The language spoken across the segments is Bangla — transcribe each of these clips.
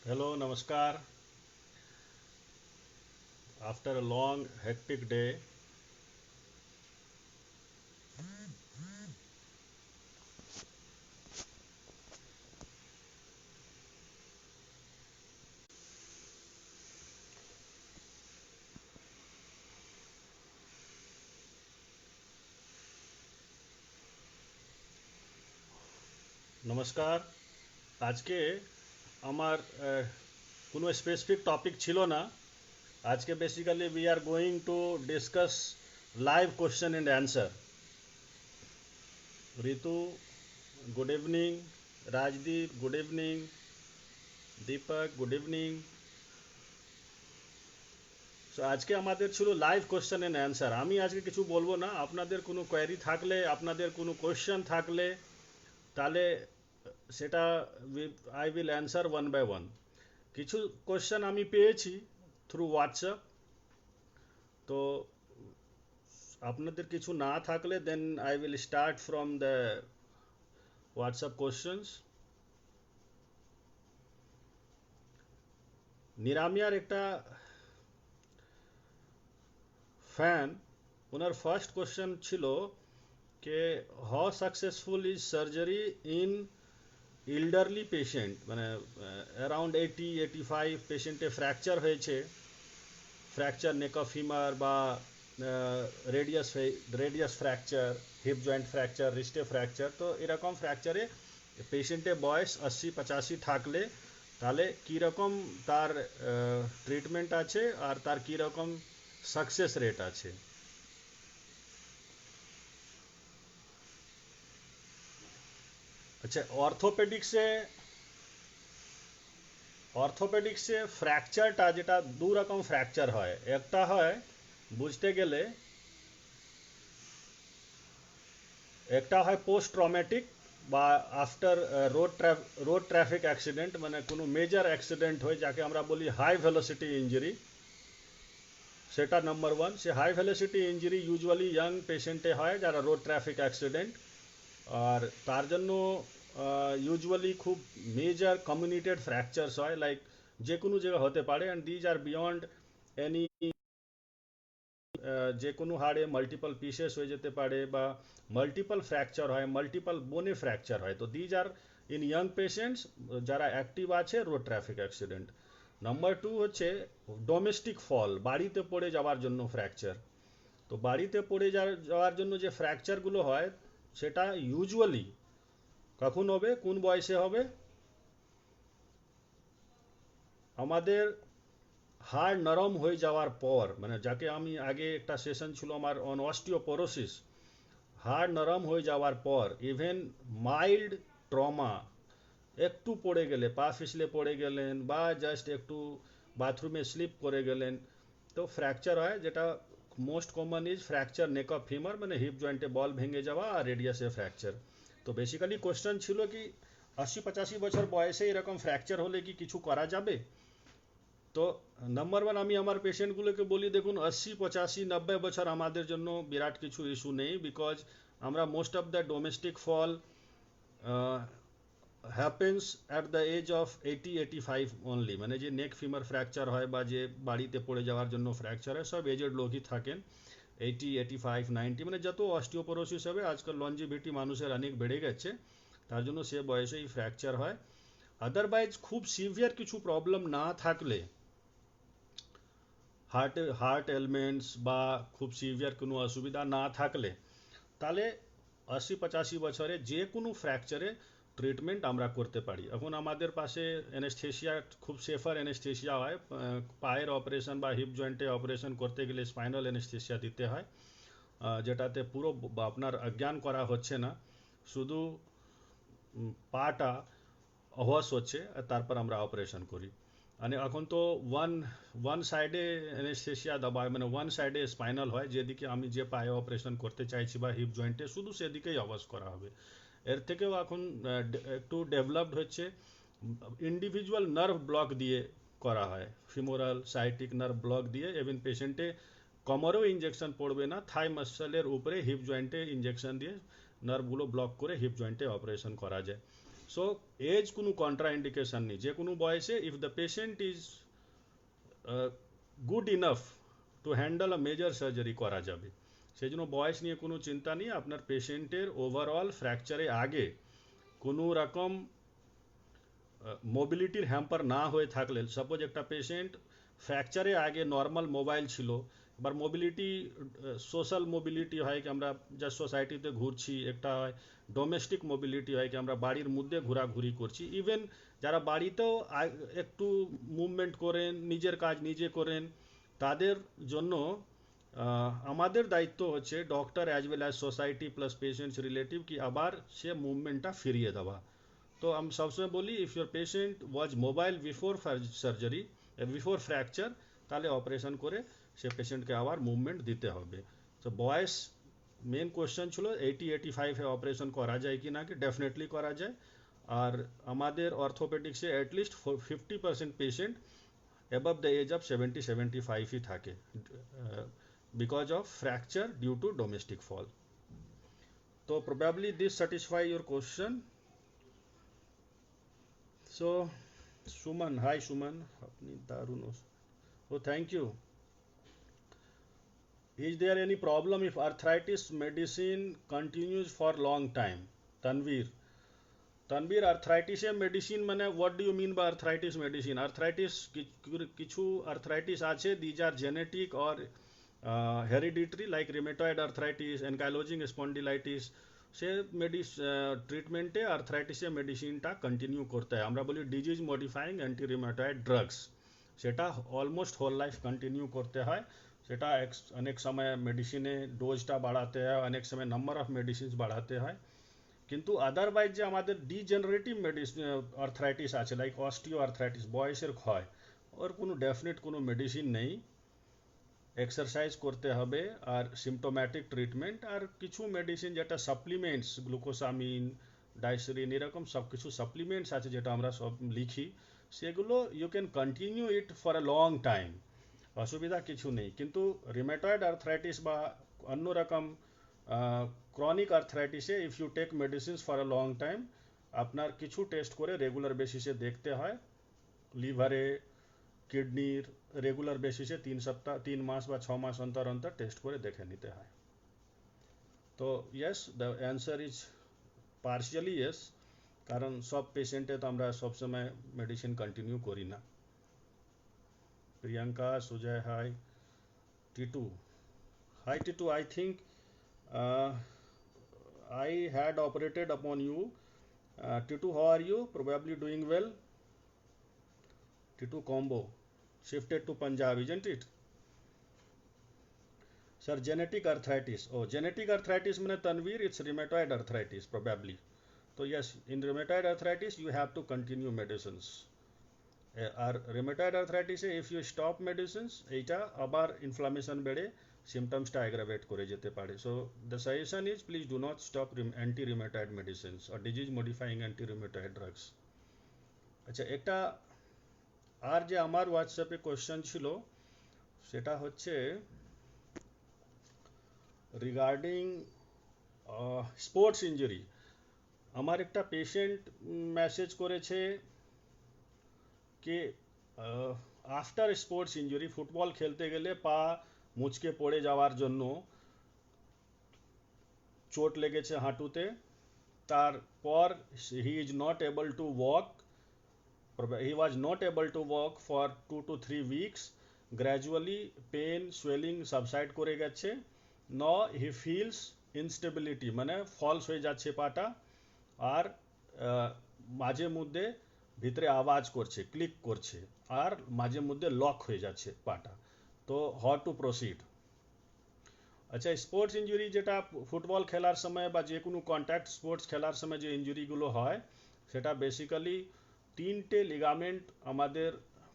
Hello, Namaskar. After a long, hectic day, নমস্কার। আজকে আমার কোনো স্পেসিফিক টপিক ছিল না। আজকে basically we are going to discuss live question and answer. Ritu, good evening. Rajdeep, good evening. Deepak, good evening. So আজকে আমাদের ছিল লাইভ কোশ্চেন অ্যান্ড অ্যান্সার। আমি আজকে কিছু বলবো না, আপনাদের কোনো কোয়েরি থাকলে, আপনাদের কোনো কোশ্চেন থাকলে, তাহলে সেটা I will answer one by one. কিছু কোশ্চেন আমি পেয়েছি থ্রু হোয়াটসঅ্যাপ। তো আপনাদের কিছু না থাকলে then I will start from the WhatsApp questions. নিরামিয়ার একটা ফ্যান, ওনার ফার্স্ট কোশ্চেন ছিল যে how successful is surgery in elderly patient, মানে অ্যারাউন্ড 80-85 পেশেন্টে ফ্র্যাকচার হয়েছে, ফ্র্যাকচার নেক অফ ফিমার বা radius radius fracture, hip joint fracture, রিস্টে ফ্র্যাকচার। তো এরকম ফ্র্যাকচারে পেশেন্টের বয়স 80-85 থাকলে তাহলে কীরকম তার ট্রিটমেন্ট আছে আর তার কীরকম সাকসেস রেট আছে। আচ্ছা, অর্থোপেডিক্সে ফ্র্যাকচারটা যেটা দু রকম ফ্র্যাকচার হয়। একটা হয় বুঝতে গেলে, একটা হয় পোস্ট ট্রমেটিক বা আফটার রোড ট্রাফিক অ্যাক্সিডেন্ট, মানে কোনো মেজর অ্যাক্সিডেন্ট হয় যাকে আমরা বলি হাই ভেলোসিটি ইঞ্জুরি। সেটা নাম্বার ওয়ান। সে high velocity injury usually young পেশেন্টে হয় যারা রোড ট্রাফিক অ্যাক্সিডেন্ট, আর তার জন্য ইউজুয়ালি খুব মেজর কমিউনিটেড ফ্র্যাকচারস হয়, লাইক যে কোনো জায়গা হতে পারে, and these are beyond any, যে কোনো হাড়ে মাল্টিপল পিসেস হয়ে যেতে পারে বা মাল্টিপল ফ্র্যাকচার হয়, মাল্টিপল বোনে ফ্র্যাকচার হয়। তো these are in young patients যারা অ্যাক্টিভ আছে road traffic accident. Number two হচ্ছে ডোমেস্টিক ফল, বাড়িতে পড়ে যাওয়ার জন্য ফ্র্যাকচার। তো বাড়িতে পড়ে যাওয়ার জন্য যে ফ্র্যাকচারগুলো হয় সেটা ইউজুয়ালি কখন হবে, কোন বয়সে হবে? আমাদের হাড় নরম হয়ে যাওয়ার পর, মানে যাকে আমি আগে একটা সেশন ছিল আমার অন অস্টিওপোরোসিস, হাড় নরম হয়ে যাওয়ার পর ইভেন মাইল্ড ট্রমা, একটু পড়ে গেলে, পা পিছলে পড়ে গেলেন বা জাস্ট একটু বাথরুমে স্লিপ করে গেলেন, তো ফ্র্যাকচার হয়। যেটা most common is fracture neck of femur, মানে হিপ জয়েন্টে বল ভেঙে যাওয়া আর রেডিয়াসে ফ্র্যাকচার। তো বেসিক্যালি কোশ্চেন ছিল কি 80-85 বছর বয়সে এরকম ফ্র্যাকচার হলে কি কিছু করা যাবে? তো নাম্বার ওয়ান, আমি আমার পেশেন্টগুলোকে বলি দেখুন 80-85-90 বছর আমাদের জন্য বিরাট কিছু ইস্যু নেই, বিকজ আমরা most of the domestic fall happens at the age of 80-85 only, মানে যে নেক ফিমার ফ্র্যাকচার হয় বা যে বাড়িতে পড়ে যাওয়ার জন্য ফ্র্যাকচার হয় সব এজেড লোকই থাকেন। 80-85-90, মানে যত অস্টিওপোরোসিস হবে, আজকাল লঞ্জিভিটি মানুষের অনেক বেড়ে গেছে, তার জন্য সে বয়সেই ফ্র্যাকচার হয়। আদারওয়াইজ খুব সিভিয়ার কিছু প্রবলেম না থাকলে, হার্ট এলমেন্টস বা খুব সিভিয়ার কোনো অসুবিধা না থাকলে, তাহলে 80-85 বছরে যে কোনো ফ্র্যাকচারে ট্রিটমেন্ট আমরা করতে পারি। এখন আমাদের পাশে অ্যানেস্থেশিয়া, খুব সেফার অ্যানেস্থেশিয়া হয়। পায়ের অপারেশন বা হিপ জয়েন্টে অপারেশন করতে গেলে স্পাইনাল অ্যানেস্থেশিয়া দিতে হয়, যেটাতে পুরো আপনার অজ্ঞান করা হচ্ছে না, শুধু পাটা অবশ হচ্ছে, আর তারপর আমরা অপারেশন করি। মানে এখন তো ওয়ান ওয়ান সাইডে অ্যানেস্থেশিয়া দেওয়া, মানে ওয়ান সাইডে স্পাইনাল হয়, যেদিকে আমি যে পায়ে অপারেশন করতে চাইছি বা হিপ জয়েন্টে, শুধু সেদিকেই অবশ করা হবে। এর থেকেও এখন একটু ডেভেলপড হচ্ছে, ইন্ডিভিজুয়াল নার্ভ ব্লক দিয়ে করা হয়, ফিমোরাল সাইটিক নার্ভ ব্লক দিয়ে। ইভেন পেশেন্টে কোমরেও ইঞ্জেকশন পড়বে না, থাই মাসলের উপরে হিপ জয়েন্টে ইঞ্জেকশন দিয়ে নার্ভগুলো ব্লক করে হিপ জয়েন্টে অপারেশন করা যায়। সো এজ কোনো কন্ট্রাইন্ডিকেশন নেই, যে কোনো বয়সে if the patient is good enough to handle a major surgery করা যাবে। সেই জন্য বয়স নিয়ে কোনো চিন্তা নেই। আপনার পেশেন্টের ওভারঅল ফ্র্যাকচারে আগে কোনো রকম মোবিলিটির হ্যাম্পার না হয়ে থাকলে, সাপোজ একটা পেশেন্ট ফ্র্যাকচারে আগে নর্মাল মোবাইল ছিল, এবার মোবিলিটি সোশ্যাল মোবিলিটি হয় কি আমরা যা সোসাইটিতে ঘুরছি, একটা হয় ডোমেস্টিক মোবিলিটি হয় কি আমরা বাড়ির মধ্যে ঘোরাঘুরি করছি, ইভেন যারা বাড়িতেও একটু মুভমেন্ট করেন, নিজের কাজ নিজে করেন, তাদের জন্য আমাদের দায়িত্ব হচ্ছে doctor as well as society plus patients relative কি আবার সে মুভমেন্টটা ফিরিয়ে দেওয়া। তো আমি সবসময় বলি if your patient was mobile before surgery, before fracture, তাহলে অপারেশন করে সে পেশেন্টকে আবার মুভমেন্ট দিতে হবে। তো বয়স মেন কোয়েশ্চেন ছিল 80-85 অপারেশন করা যায় কি না, কি ডেফিনেটলি করা যায়। আর আমাদের অর্থোপেডিক্সে at least 50% patient above the age of 70-75ই থাকে because of fracture due to domestic fall. তো probably this satisfy your question. So, Suman, hi Suman, apni darun ho. Oh, thank you. Is there any problem if arthritis medicine continues for long time? Tanvir. Tanvir, arthritis medicine মানে what do you mean by arthritis medicine? Arthritis কিছু arthritis আছে, these are genetic or hereditary like rheumatoid arthritis, ankylosing spondylitis, সে ট্রিটমেন্টে আর্থ্রাইটিসের মেডিসিনটা কন্টিনিউ করতে হয়। আমরা বলি disease modifying anti rheumatoid drugs, সেটা অলমোস্ট হোল লাইফ কন্টিনিউ করতে হয়। সেটা অনেক সময় মেডিসিনে ডোজটা বাড়াতে হয়, অনেক সময় নাম্বার অফ মেডিসিন বাড়াতে হয়। কিন্তু আদারওয়াইজ যে আমাদের ডিজেনারেটিভ আর্থ্রাইটিস আছে লাইক অস্টিও আর্থ্রাইটিস, বয়সের ক্ষয়, ওর কোনো ডেফিনেট কোনো মেডিসিন নেই। এক্সারসাইজ করতে হবে আর সিমটোম্যাটিক ট্রিটমেন্ট, আর কিছু মেডিসিন যেটা সাপ্লিমেন্টস, গ্লুকোসামিন, ডাইসেরিন, এরকম সব কিছু সাপ্লিমেন্টস আছে যেটা আমরা সব লিখি, সেগুলো you can continue it for a long time, অসুবিধা কিছু নেই। কিন্তু রিমেটয়েড আর্থ্রাইটিস বা অন্যরকম ক্রনিক আর্থ্রাইটিসে if you take medicines for a long time, আপনার কিছু টেস্ট করে রেগুলার বেসিসে দেখতে হয়। লিভারে, কিডনির রেগুলার বেসিসে 3 মাস বা 6 মাস অন্তর অন্তর টেস্ট করে দেখে নিতে হয়। তো yes, the answer is partially yes, কারণ সব পেশেন্টে তো আমরা সবসময় মেডিসিন কন্টিনিউ করি না। Priyanka, Sujay, hi. Titu, hi Titu, I think I had operated upon you. Titu, how are you? Probably doing well. Titu combo shifted to Punjab, isn't it? Sir, genetic arthritis. Oh, genetic arthritis means Tanveer, it's rheumatoid arthritis probably. So yes, in rheumatoid arthritis you have to continue medicines. আর rheumatoid arthritis if you stop medicines, এইটা আবার ইনফ্লামেশন বেড়ে সিমটমসটা অ্যাগ্রাভেট করে যেতে পারে। So the suggestion is please do not stop anti rheumatoid medicines আর disease modifying anti rheumatoid drugs. আচ্ছা, একটা আর যে আমার হোয়াটসঅ্যাপে কোয়েশ্চেন ছিল সেটা হচ্ছে রিগার্ডিং স্পোর্টস ইঞ্জুরি। আমার একটা পেশেন্ট মেসেজ করেছে कि आफ्टर स्पोर्ट्स इंजुरी, फुटबल खेलते गেলে পা মুচকে পড়ে যাওয়ার জন্য চোট লেগেছে হাঁটুতে, তারপর he is not able to walk, he was not able to walk for 2 to 3 weeks, gradually pain swelling subside করে গেছে, ন হি ফিলস ইনস্টেবিলিটি মানে ফলস হয়ে যাচ্ছে পাটা, আর মাঝে মধ্যে ভিতরে আওয়াজ করছে, ক্লিক করছে, আর মাঝে মধ্যে লক হয়ে যাচ্ছে পাটা। তো হাউ টু প্রসিড? আচ্ছা, স্পোর্টস ইঞ্জুরি যেটা ফুটবল খেলার সময় বা যে কোনো কন্ট্যাক্ট স্পোর্টস খেলার সময় যে ইঞ্জুরিগুলো হয়, সেটা বেসিক্যালি 3টে লিগামেন্ট আমাদের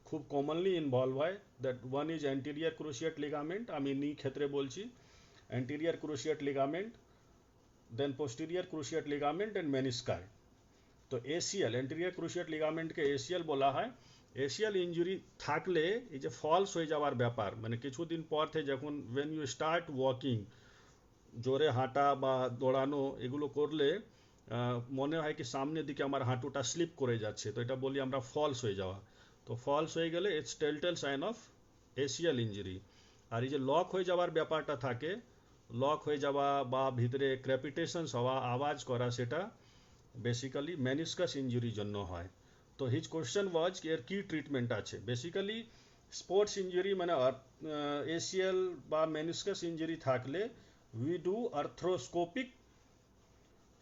খুব কমনলি ইনভলভ হয়। That one is anterior cruciate ligament, আমি নি ক্ষেত্রে বলছি, anterior cruciate ligament, then posterior cruciate ligament and menisci. তো এসিএল, অ্যান্টেরিয়র ক্রুশিয়েট লিগামেন্টকে এসিএল বলা হয়। এসিএল ইঞ্জুরি থাকলে এই যে ফলস হয়ে যাওয়ার ব্যাপার, মানে কিছুদিন পর থেকে যখন ওয়েন ইউ স্টার্ট ওয়াকিং, জোরে হাঁটা বা দৌড়ানো এগুলো করলে মনে হয় কি সামনের দিকে আমার হাঁটুটা স্লিপ করে যাচ্ছে, তো এটা বলি আমরা ফলস হয়ে যাওয়া। তো ফলস হয়ে গেলে it's telltale sign of ACL injury. আর এই যে লক হয়ে যাওয়ার ব্যাপারটা থাকে, লক হয়ে যাওয়া বা ভিতরে ক্রেপিটেশনস হওয়া, আওয়াজ করা, সেটা বেসিক্যালি মেনিসকাস ইঞ্জুরির জন্য হয়। তো হিজ কোশ্চেন ওয়াজ এর কি ট্রিটমেন্ট আছে। বেসিক্যালি স্পোর্টস ইঞ্জুরি মানে এসিএল বা মেনিসকাস ইঞ্জুরি থাকলে উই ডু আর্থ্রোস্কোপিক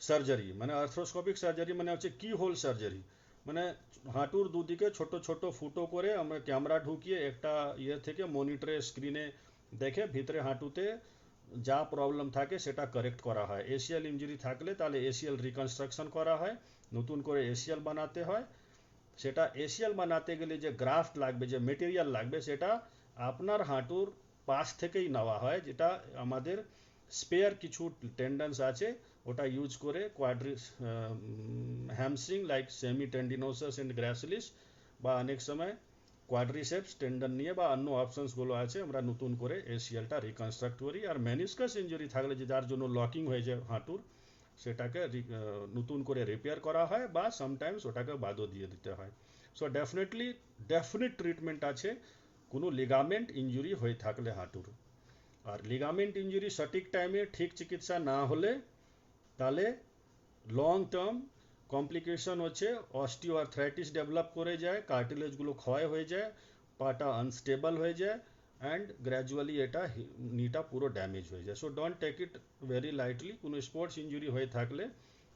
সার্জারি। মানে আর্থ্রোস্কোপিক সার্জারি মানে হচ্ছে কি হোল সার্জারি, মানে হাঁটুর দুদিকে ছোট ছোট ফুটো করে আমরা ক্যামেরা ঢুকিয়ে একটা ইয়ে থেকে মনিটরে স্ক্রিনে দেখে ভিতরে হাঁটুতে যা প্রবলেম থাকে সেটা কারেক্ট করা হয়। এসিএল ইঞ্জুরি থাকলে তাহলে এসিএল রিকনস্ট্রাকশন করা হয়, নতুন করে এসিএল বানাতে হয়। সেটা এসিএল বানাতে গেলে যে গ্রাফট লাগবে, যে মেটেরিয়াল লাগবে, সেটা আপনার হাঁটুর পাশ থেকেই নেওয়া হয়, যেটা আমাদের স্পেয়ার কিছু টেন্ডনস আছে ওটা ইউজ করে hamstring like semi tendinosus and gracilis বা অনেক সময় কোয়াড্রিসেপস টেন্ডন নিয়ে বা অন্য অপশনসগুলো আছে আমরা নতুন করে এসিএলটা রিকনস্ট্রাক্ট করি। আর মেনিসকাস ইঞ্জুরি থাকলে যে যার জন্য লকিং হয়ে যায় হাঁটুর, সেটাকে নতুন করে রিপেয়ার করা হয় বা সামটাইমস ওটাকে বাদও দিয়ে দিতে হয়। সো ডেফিনেট ট্রিটমেন্ট আছে কোনো লিগামেন্ট ইঞ্জুরি হয়ে থাকলে হাঁটুর। আর লিগামেন্ট ইঞ্জুরি সঠিক টাইমে ঠিক চিকিৎসা না হলে তাহলে লং টার্ম কমপ্লিকেশন হচ্ছে অস্টিওআর্থ্রাইটিস ডেভেলপ করে যায়, কার্টিলেজগুলো ক্ষয় হয়ে যায়, পাটা আনস্টেবল হয়ে যায়, অ্যান্ড গ্র্যাজুয়ালি এটা নিটা পুরো ড্যামেজ হয়ে যায়। So don't take it very lightly. কোনো স্পোর্টস ইঞ্জুরি হয়ে থাকলে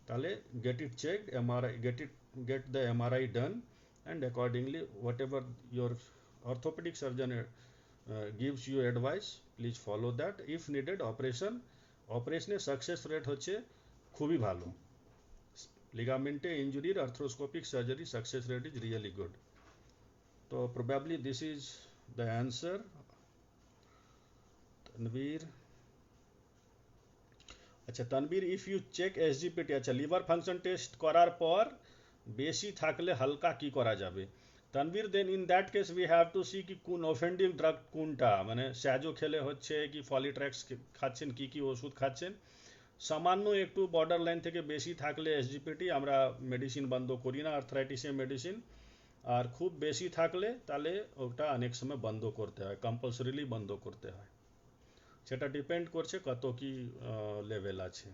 তাহলে get it checked, MRI get the MRI done, and accordingly whatever your orthopaedic surgeon gives you advice, please follow that. if needed অপারেশনের সাকসেস রেট হচ্ছে খুবই ভালো। লিগামেন্টে ইঞ্জুরির arthroscopic surgery success rate is really good. তো probably this is the answer. Tanvir, আচ্ছা Tanvir, if you check SGPT, আচ্ছা লিভার ফাংশন টেস্ট করার পর বেশি থাকলে হালকা কি করা যাবে? Tanvir, then in that case we have to see কি কোন অফেন্ডিং ড্রাগ কোনটা, মানে স্যাজো খেলে হচ্ছে কি ফলিট্র্যাক্স খাচ্ছেন, কি কি ওষুধ খাচ্ছেন। সামান্য একটু বর্ডার লাইন থেকে বেশি থাকলে এসজিপিটি আমরা মেডিসিন বন্ধ করি না, আর্থ্রাইটিসের মেডিসিন। আর খুব বেশি থাকলে তাহলে ওটা অনেক সময় বন্ধ করতে হয়, কম্পালসরিলি বন্ধ করতে হয়। সেটা ডিপেন্ড করছে কত কি লেভেল আছে।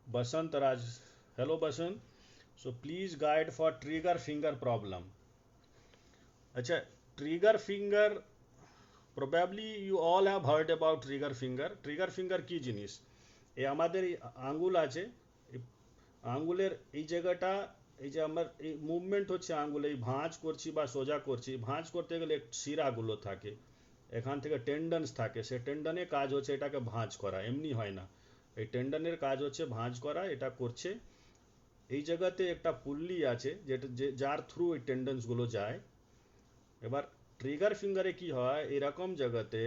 बसंत राज, hello Basant. so please guide for trigger finger problem। अच्छा, trigger finger, probably you all have heard about trigger finger। trigger finger কি জিনিস? এই আমাদের এই আঙ্গুল আছে, এই আঙ্গুলের এই জায়গাটা, এই যে আমার এই মুভমেন্ট হচ্ছে আঙ্গুল, এই ভাঁজ করছি বা সোজা করছি, ভাঁজ করতে গেলে শিরাগুলো থাকে, এখান থেকে টেন্ডনস থাকে, সে টেন্ডনের কাজ হচ্ছে এটাকে ভাঁজ করা, এমনি হয় না। এই টেন্ডনের কাজ হচ্ছে ভাঁজ করা, এটা করছে। এই জায়গাতে একটা পুল্লি আছে যেটা যার থ্রু এই টেন্ডনসগুলো যায়। এবার ট্রিগার ফিঙ্গারে কি হয়, এরকম জায়গাতে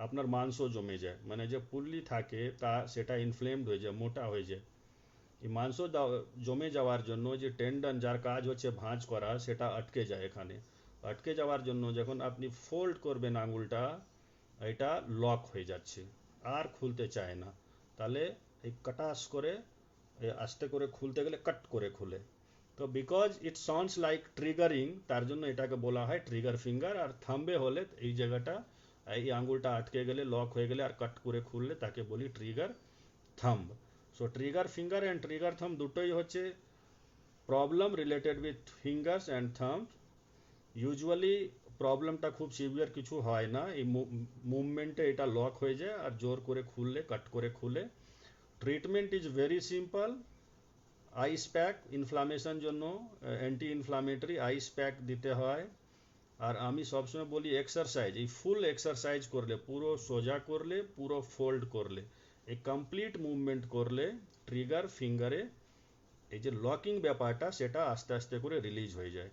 আপনার মাংস জমে যায়, মানে যে পুল্লি থাকে তা সেটা ইনফ্লেমড হয়ে যায়, মোটা হয়ে যায়। এই মাংস জমে যাওয়ার জন্য যে টেন্ডন যার কাজ হচ্ছে ভাঁজ করা, সেটা আটকে যায় এখানে। আটকে যাওয়ার জন্য যখন আপনি ফোল্ড করবেন আঙুলটা, এটা লক হয়ে যাচ্ছে, আর খুলতে চায় না। তাহলে এই কটাস করে আস্তে করে খুলতে গেলে কট করে খুলে। তো because it sounds like triggering, তার জন্য এটাকে বলা হয় ট্রিগার ফিঙ্গার। আর থাম্বে হলে এই জায়গাটা, এই আঙুলটা আটকে গেলে, লক হয়ে গেলে আর কাট করে খুললে তাকে বলি trigger thumb. So trigger finger and trigger thumb দুটোই হচ্ছে problem related with fingers and thumb. Usually প্রবলেমটা খুব সিভিয়ার কিছু হয় না, এই মুভমেন্টে এটা লক হয়ে যায় আর জোর করে খুললে, কাট করে খুলে। Treatment is very simple. Ice pack, inflammation জন্য অ্যান্টি ইনফ্লামেটরি আইস প্যাক দিতে হয়। আর আমি সবসময় বলি এক্সারসাইজ, এই ফুল এক্সারসাইজ করলে, পুরো সোজা করলে, পুরো ফোল্ড করলে, এই কমপ্লিট মুভমেন্ট করলে ট্রিগার ফিঙ্গারে এই যে লকিং ব্যাপারটা সেটা আস্তে আস্তে করে রিলিজ হয়ে যায়।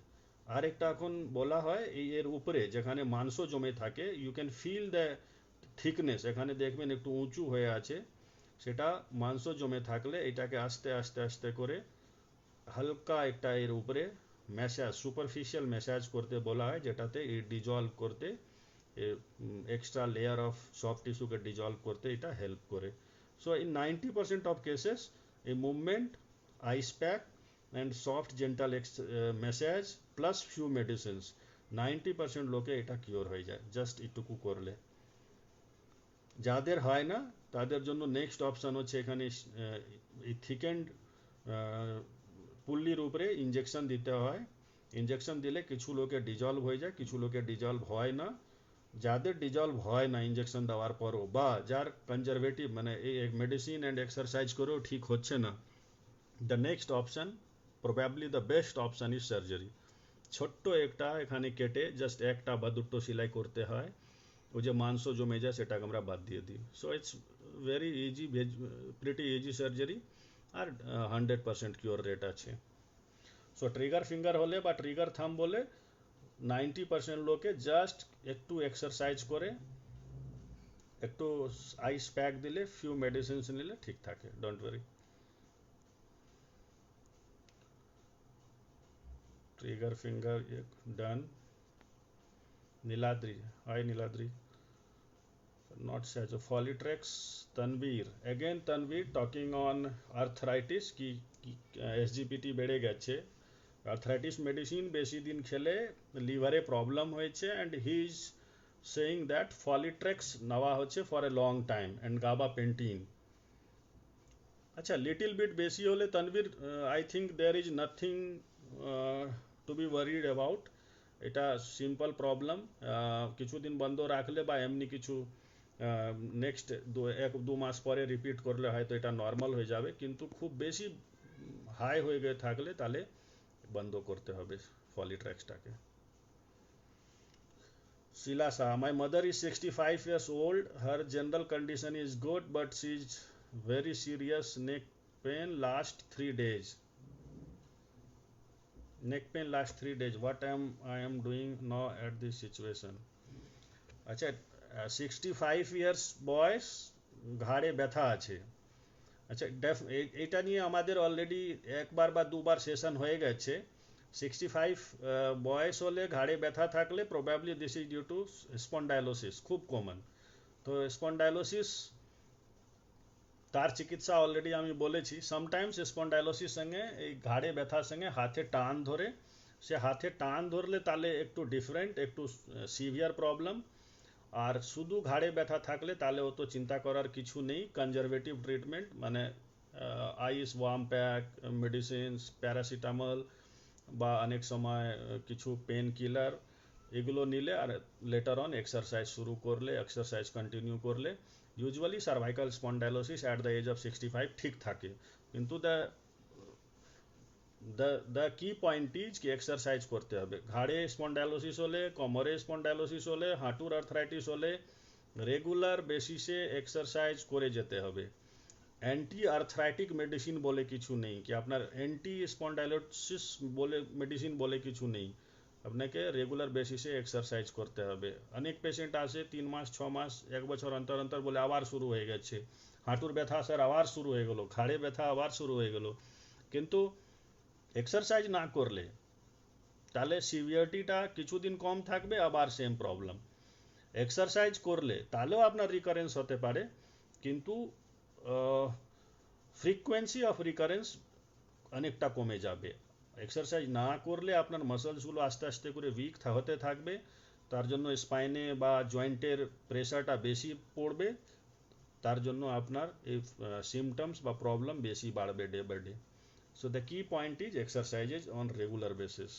আর একটা এখন বলা হয় এই এর উপরে যেখানে মাংস জমে থাকে, you can feel the thickness, এখানে দেখবেন একটু উঁচু হয়ে আছে, সেটা মাংস জমে থাকলে এটাকে আস্তে আস্তে আস্তে করে হালকা একটা এর উপরে ম্যাসাজ, সুপারফিশিয়াল ম্যাসাজ করতে বলা হয়, যেটাতে এই ডিজলভ করতে এক্সট্রা লেয়ার অফ সফট টিস্যুকে ডিজলভ করতে এটা হেল্প করে। সো ইন 90% অফ কেসেস এই movement, ice pack and soft gentle massage plus few medicines 90% লোকে এটা কিওর হয়ে যায় জাস্ট এটুকু করলে। যাদের হয় না তাদের জন্য নেক্সট অপশন হচ্ছে এখানে এই থিকেন্ড পুল্লির উপরে ইঞ্জেকশন দিতে হয়। ইঞ্জেকশন দিলে কিছু লোকে ডিজলভ হয়ে যায়, কিছু লোকে ডিজলভ হয় না। যাদের ডিজলভ হয় না ইঞ্জেকশন দেওয়ার পরও, বা যার কনজারভেটিভ মানে এই মেডিসিন অ্যান্ড এক্সারসাইজ করেও ঠিক হচ্ছে না, the next option, probably the best option is surgery. ছোট্ট একটা এখানে কেটে জাস্ট একটা বা দুটো সেলাই করতে হয়, ওই যে মাংস জমে যায় সেটাকে আমরা বাদ দিয়ে দিই। So it's very easy, pretty easy surgery, আর 100% কিওর রেট আছে। সো ট্রিগার ফিঙ্গার হলে বা ট্রিগার থাম বলে 90% লোকে জাস্ট একটু এক্সারসাইজ করে, একটু আইস প্যাক দিলে, ফিউ মেডিসিনস নিলে ঠিক থাকে, don't worry. Trigger finger done. Niladri, hi Niladri, not such a Folitrax। Tanveer, again Tanveer talking on arthritis ki SGPT বেড়ে গেছে, arthritis medicine বেশি দিন খেলে লিভারে প্রবলেম হয়েছে, and he is saying that Folitrax নেওয়া হচ্ছে for a long time and gabapentin। আচ্ছা, লিটল বিট বেশি হলে Tanvir, I think there is nothing to be worried about. এটা সিম্পল প্রবলেম, কিছুদিন বন্ধ রাখলে বা এমনি কিছু নেক্সট 1-2 মাস পরে রিপিট করলে হয়তো এটা নর্মাল হয়ে যাবে, কিন্তু খুব বেশি হাই হয়ে গিয়ে থাকলে তাহলে বন্ধ করতে হবে ফলিট্র্যাক্সটাকে। Sheila Shah, my mother is 65 years old. Her general condition is good, but she is very serious neck pain last 3 days. Neck pain last 3 days. What I am doing now at this situation? আচ্ছা, 65 ইয়ার্স বয়স, ঘাড়ে ব্যথা আছে। আচ্ছা, এটা নিয়ে আমাদের অলরেডি একবার বা দুবার সেশন হয়ে গেছে। 65 বয়স হলে ঘাড়ে ব্যথা থাকলে probably this is due to spondylosis, খুব কমন। তো স্পন্ডাইলোসিস তার চিকিৎসা অলরেডি আমি বলেছি। সামটাইমস স্পন্ডাইলোসিস সঙ্গে এই ঘাড়ে ব্যথার সঙ্গে হাতে টান ধরে, সে হাতে টান ধরলে তাহলে একটু ডিফারেন্ট, একটু সিভিয়ার প্রবলেম। আর শুধু ঘাড়ে ব্যথা থাকলে তাহলে অত চিন্তা করার কিছু নেই। কনজারভেটিভ ট্রিটমেন্ট মানে আইস, ওয়ার্ম প্যাক, মেডিসিনস, প্যারাসিটামল বা অনেক সময় কিছু পেন কিলার, এগুলো নিলে আর লেটার অন এক্সারসাইজ শুরু করলে, এক্সারসাইজ কন্টিনিউ করলে usually cervical spondylosis at the age of 65 ঠিক থাকে। কিন্তু দ্য কি পয়েন্ট ইজ কি এক্সারসাইজ করতে হবে। ঘাড়ে স্পন্ডাইলোসিস হলে, কোমরে স্পন্ডাইলোসিস হলে, হাঁটুর আর্থ্রাইটিস হলে রেগুলার বেসিসে এক্সারসাইজ করে যেতে হবে। অ্যান্টি আর্থ্রাইটিক মেডিসিন বলে কিছু নেই, কি আপনার অ্যান্টি স্পন্ডাইলোসিস বলে মেডিসিন বলে কিছু নেই, আপনাকে রেগুলার বেসিসে এক্সারসাইজ করতে হবে। অনেক পেশেন্ট আসে 3 মাস 6 মাস 1 বছর অন্তর অন্তর বলে আবার শুরু হয়ে গেছে, হাঁটুর ব্যথা স্যার আবার শুরু হয়ে গেল, ঘাড়ে ব্যথা আবার শুরু হয়ে গেল। কিন্তু এক্সারসাইজ না করলে তাহলে সিভিয়ারিটিটা কিছুদিন কম থাকবে, আবার সেম প্রবলেম। এক্সারসাইজ করলে তাহলেও আপনার রিকারেন্স হতে পারে, কিন্তু ফ্রিকোয়েন্সি অফ রিকারেন্স অনেকটা কমে যাবে। এক্সারসাইজ না করলে আপনার মাসলসগুলো আস্তে আস্তে করে উইক হতে থাকবে, তার জন্য স্পাইনে বা জয়েন্টের প্রেশারটা বেশি পড়বে, তার জন্য আপনার এই সিমটমস বা প্রবলেম বেশি বাড়বে day by day. So the key point is exercises on regular basis.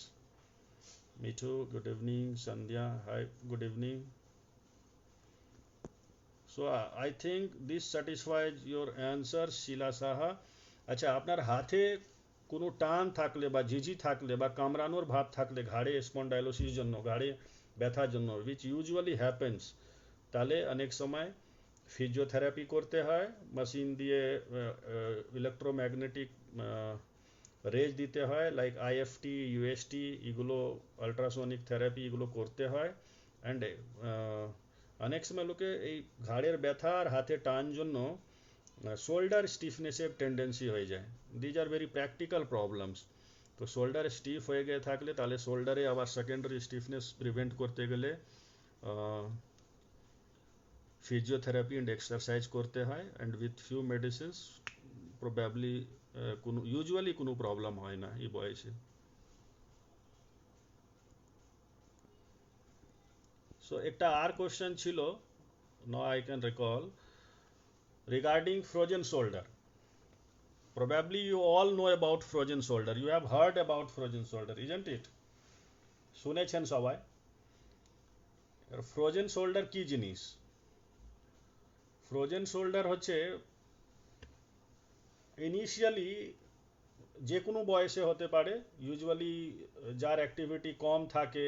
Mithu, good evening. Sandhya, hi, good evening. So I think this satisfies your answer, Sheila Saha. আচ্ছা, আপনার হাতে কোনো টান থাকলে বা ঝিঝি থাকলে বা কামড়ানোর ভাব থাকলে ঘাড়ে স্পন্ডাইলোসিস জন্য, ঘাড়ে ব্যথার জন্য, which usually happens, তাহলে অনেক সময় ফিজিওথেরাপি করতে হয়, মেশিন দিয়ে ইলেকট্রোম্যাগনেটিক রেজ দিতে হয়, লাইক আইএফটি, ইউএসটি, এগুলো আলট্রাসোনিক থেরাপি এগুলো করতে হয়। অ্যান্ড অনেক সময় লোকে এই ঘাড়ের ব্যথা আর হাতে টান জন্য শোল্ডার স্টিফনেসের টেন্ডেন্সি হয়ে যায়। These are very practical problems. তো শোল্ডার স্টিফ হয়ে গিয়ে থাকলে তাহলে শোল্ডারে আবার সেকেন্ডারি স্টিফনেস প্রিভেন্ট করতে গেলে ফিজিওথেরাপি অ্যান্ড এক্সারসাইজ করতে হয়, and with few medicines probably কোনো ইউজুয়ালি কোনো প্রবলেম হয় না এই বয়সে। সো একটা আর কোশ্চেন ছিল, now I can recall, regarding frozen shoulder. Probably you all know about frozen shoulder. You have heard about frozen shoulder, isn't it? শুনেছেন সবাই। ফ্রোজেন শোল্ডার কি জিনিস? ফ্রোজেন শোল্ডার হচ্ছে ইনিশিয়ালি যে কোনো বয়সে হতে পারে, ইউজুয়ালি যার অ্যাক্টিভিটি কম থাকে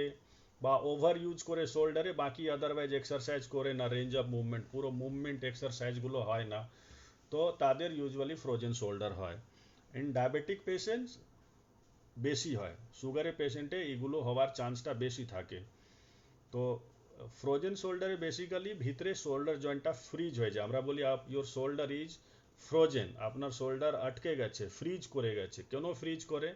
বা ওভার ইউজ করে শোল্ডারে, বাকি আদারওয়াইজ এক্সারসাইজ করে না, রেঞ্জ অফ মুভমেন্ট পুরো মুভমেন্ট এক্সারসাইজগুলো হয় না, তো তাদের ইউজুয়ালি ফ্রোজেন শোল্ডার হয়। ইন ডায়াবেটিক পেশেন্টস বেশি হয়, সুগারের পেশেন্টে এগুলো হওয়ার চান্সটা বেশি থাকে। তো ফ্রোজেন শোল্ডারে বেসিক্যালি ভিতরে শোল্ডার জয়েন্টটা ফ্রিজ হয়ে যায়, আমরা বলি ইয়োর শোল্ডার ইজ ফ্রোজেন, আপনার শোল্ডার আটকে গেছে, ফ্রিজ করে গেছে। কেন ফ্রিজ করে?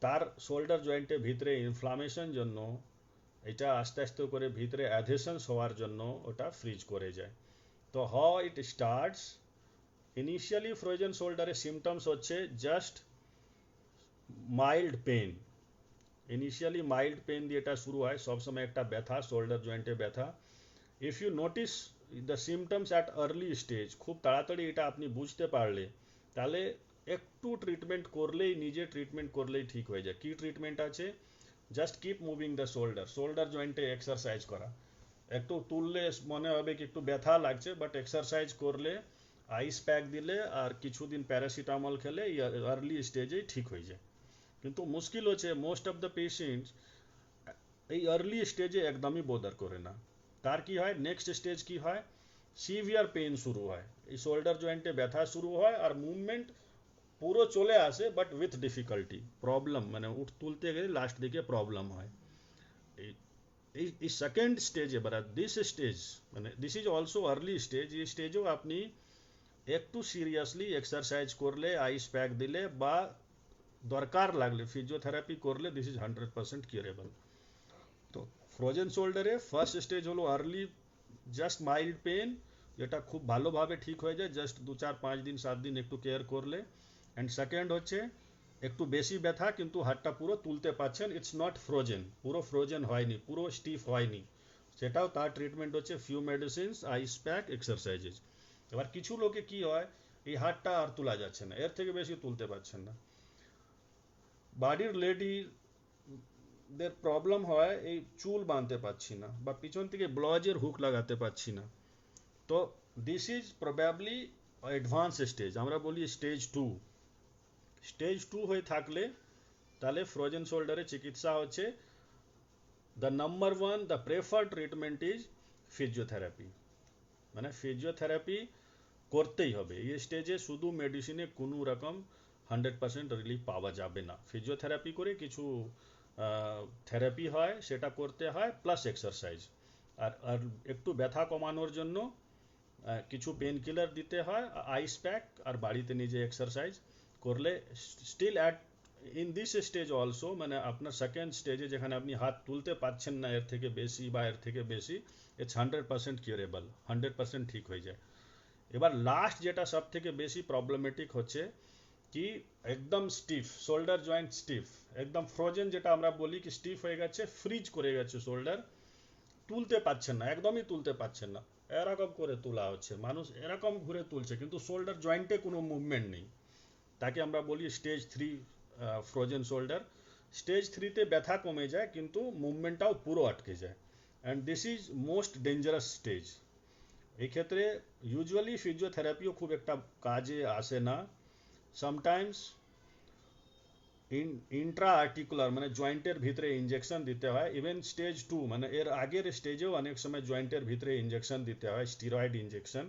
তার শোল্ডার জয়েন্টে ভিতরে ইনফ্লামেশন জন্য, এটা আস্তে আস্তে করে ভিতরে অ্যাডহেশনস হওয়ার জন্য ওটা ফ্রিজ করে যায়। তো how it starts, initially frozen শোল্ডারের সিমটমস হচ্ছে just mild pain. Initially mild pain দিয়ে এটা শুরু হয়, সবসময় একটা ব্যথা, শোল্ডার জয়েন্টে ব্যথা। If you notice the symptoms at early stage, খুব তাড়াতাড়ি এটা আপনি বুঝতে পারলে, তাহলে একটু ট্রিটমেন্ট করলেই, নিজে ট্রিটমেন্ট করলেই ঠিক হয়ে যায়। কি ট্রিটমেন্ট আছে? Just keep moving the shoulder, shoulder জয়েন্টে এক্সারসাইজ করা। একটু তুললে মনে হবে কি একটু ব্যথা লাগছে, বাট এক্সারসাইজ করলে, আইস প্যাক দিলে আর কিছুদিন প্যারাসিটামল খেলে আর্লি স্টেজেই ঠিক হয়ে যায়। কিন্তু মুশকিল হচ্ছে মোস্ট অফ দ্য পেশেন্টস এই আর্লি স্টেজে একদমই বোদার করে না। তার কি হয়, নেক্সট স্টেজ কি হয়, সিভিয়ার পেন শুরু হয়, এই শোল্ডার জয়েন্টে ব্যথা শুরু হয় আর মুভমেন্ট পুরো চলে আসে, বাট উইথ ডিফিকাল্টি, প্রবলেম, মানে তুলতে গেলে লাস্ট দিকে প্রবলেম হয়। এই এই সেকেন্ড স্টেজে, দিস স্টেজ মানে this is also early stage, এই স্টেজেও আপনি একটু সিরিয়াসলি এক্সারসাইজ করলে, আইস প্যাক দিলে বা দরকার লাগলে ফিজিওথেরাপি করলে, দিস ইজ 100% কিউরেবল। তো ফ্রোজেন শোল্ডারে ফার্স্ট স্টেজ হলো আর্লি জাস্ট মাইল্ড পেন, যেটা খুব ভালোভাবে ঠিক হয়ে যায় জাস্ট 2 4 5 দিন 7 দিন একটু কেয়ার করলে। অ্যান্ড সেকেন্ড হচ্ছে একটু বেশি ব্যথা, কিন্তু হাতটা পুরো তুলতে পারছেন, ইটস নট ফ্রোজেন, পুরো ফ্রোজেন হয়নি, পুরো স্টিফ হয়নি, সেটাও তার ট্রিটমেন্ট হচ্ছে few medicines, ice pack, exercises. এবার কিছু লোকে কি হয়, এই হাতটা আর তোলা যাচ্ছে না, এর থেকে বেশি তুলতে পারছেন না। বাড়ির লেডি দের প্রবলেম হয় এই চুল বাঁধতে পারছি না বা পিছন থেকে ব্লাউজের হুক লাগাতে পারছি না। তো this is probably advance stage, আমরা বলি স্টেজ 2। স্টেজ 2 হয়ে থাকলে তাহলে ফ্রোজেন শোল্ডারের চিকিৎসা হচ্ছে, the number 1, the preferred treatment is physiotherapy. মানে ফিজিওথেরাপি করতেই হবে এই স্টেজে, শুধু মেডিসিনে কোনো রকম 100% রিলিফ পাওয়া যাবে না। ফিজিওথেরাপি করে কিছু থেরাপি হয়, সেটা করতে হয়, প্লাস এক্সারসাইজ। আর একটু ব্যথা কমানোর জন্য কিছু পেন কিলার দিতে হয়, আইস প্যাক, আর বাড়িতে নিজে এক্সারসাইজ করলে still at in this stage also, মানে আপনার সেকেন্ড স্টেজে যেখানে আপনি হাত তুলতে পারছেন না এর থেকে বেশি বা এর থেকে বেশি, ইটস 100% কিউরেবল, 100% ঠিক হয়ে যায়। এবার লাস্ট যেটা সব থেকে বেশি প্রবলেমেটিক হচ্ছে কি, একদম স্টিফ শোল্ডার জয়েন্ট, স্টিফ একদম ফ্রোজেন, যেটা আমরা বলি কি স্টিফ হয়ে গেছে, ফ্রিজ করে গেছে শোল্ডার, তুলতে পারছেন না, একদমই তুলতে পারছেন না, এরকম করে তোলা হচ্ছে, মানুষ এরকম ঘুরে তুলছে কিন্তু শোল্ডার জয়েন্টে কোনো মুভমেন্ট নেই, তাকে আমরা বলি স্টেজ 3 ফ্রোজেন শোল্ডার। স্টেজ 3তে ব্যথা কমে যায় কিন্তু মুভমেন্টটাও পুরো আটকে যায়, and this is most dangerous stage. এই ক্ষেত্রে ইউজুয়ালি ফিজিওথেরাপিও খুব একটা কাজে আসে না। সামটাইমস ইন্ট্রা আর্টিকুলার মানে জয়েন্টের ভিতরে ইঞ্জেকশন দিতে হয়, ইভেন স্টেজ 2 মানে এর আগের স্টেজেও অনেক সময় জয়েন্টের ভিতরে ইঞ্জেকশন দিতে হয়, স্টিরয়েড ইঞ্জেকশন।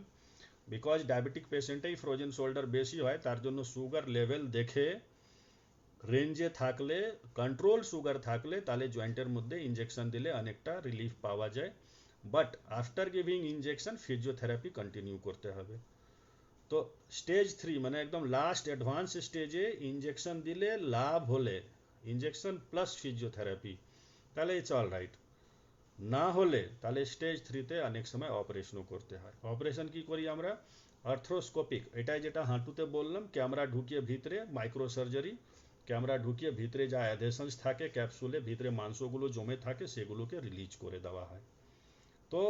বিকজ ডায়াবেটিক পেশেন্টেই ফ্রোজেন শোল্ডার বেশি হয়, তার জন্য সুগার লেভেল দেখে রেঞ্জে থাকলে, কন্ট্রোল সুগার থাকলে, তাহলে জয়েন্টের মধ্যে ইঞ্জেকশন দিলে অনেকটা রিলিফ পাওয়া যায়। But after giving injection physiotherapy continue করতে হবে। তো স্টেজ 3 মানে একদম লাস্ট অ্যাডভান্স স্টেজে ইঞ্জেকশন দিলে লাভ হলে, ইঞ্জেকশন প্লাস ফিজিওথেরাপি, তাহলে ইটস অল রাইট। না হলে তাহলে স্টেজ 3-তে অনেক সময় অপারেশনও করতে হয়। অপারেশন কি করি আমরা? আর্থ্রোস্কোপিক, এটাই যেটা হাঁটুতে বললাম, ক্যামেরা ঢুকিয়ে ভিতরে, মাইক্রো সার্জারি, ক্যামেরা ঢুকিয়ে ভিতরে যা অ্যাডহেশনস থাকে ক্যাপসুলে, ভিতরে মাংসগুলো জমে থাকে সেগুলোকে রিলিজ করে দেওয়া হয়। তো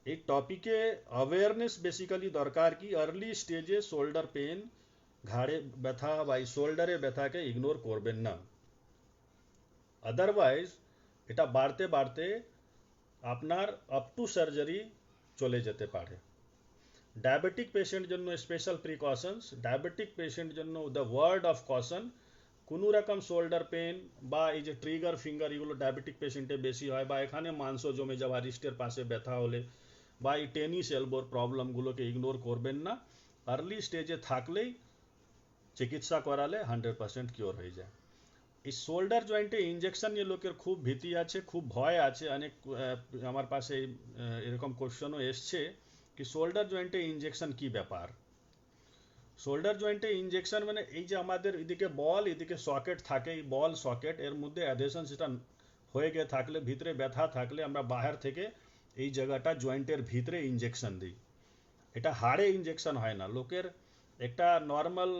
এই টপিকে অ্যাওয়ারনেস বেসিক্যালি দরকার কি আর্লি স্টেজে শোল্ডার পেন, ঘাড়ে ব্যথা বা এই শোল্ডারে ব্যথাকে ইগনোর করবেন না। আদারওয়াইজ এটা বাড়তে বাড়তে আপনার আপ টু সার্জারি চলে যেতে পারে। ডায়াবেটিক পেশেন্ট জন্য স্পেশাল প্রিকশনস, ডায়াবেটিক পেশেন্ট জন্য দ্য ওয়ার্ড অফ কশন, কোনো রকম শোল্ডার পেন বা এই যে ট্রিগার ফিঙ্গার এগুলো ডায়াবেটিক পেশেন্টে বেশি হয়, বা এখানে মাংস জমে যাওয়া, রিস্টের পাশে ব্যথা হলে বা এই টেনিস এলবোর প্রবলেমগুলোকে ইগনোর করবেন না। আর্লি স্টেজে থাকলেই চিকিৎসা করালে 100% কিওর হয়ে যায়। এই শোল্ডার জয়েন্টে ইঞ্জেকশন নিয়ে লোকের খুব ভীতি আছে, খুব ভয় আছে। অনেক আমার পাশে এরকম কোশ্চেনও এসছে কি শোল্ডার জয়েন্টে ইঞ্জেকশন কি ব্যাপার। শোল্ডার জয়েন্টে ইঞ্জেকশন মানে এই যে আমাদের এদিকে বল এদিকে সকেট থাকে, এই বল সকেট এর মধ্যে অ্যাডহেশন সেটা হয়ে গিয়ে থাকলে, ভিতরে ব্যথা থাকলে আমরা বাহির থেকে এই জায়গাটা জয়েন্টের ভিতরে ইঞ্জেকশন দিই। এটা হাড়ে ইঞ্জেকশন হয় না। লোকের একটা নর্মাল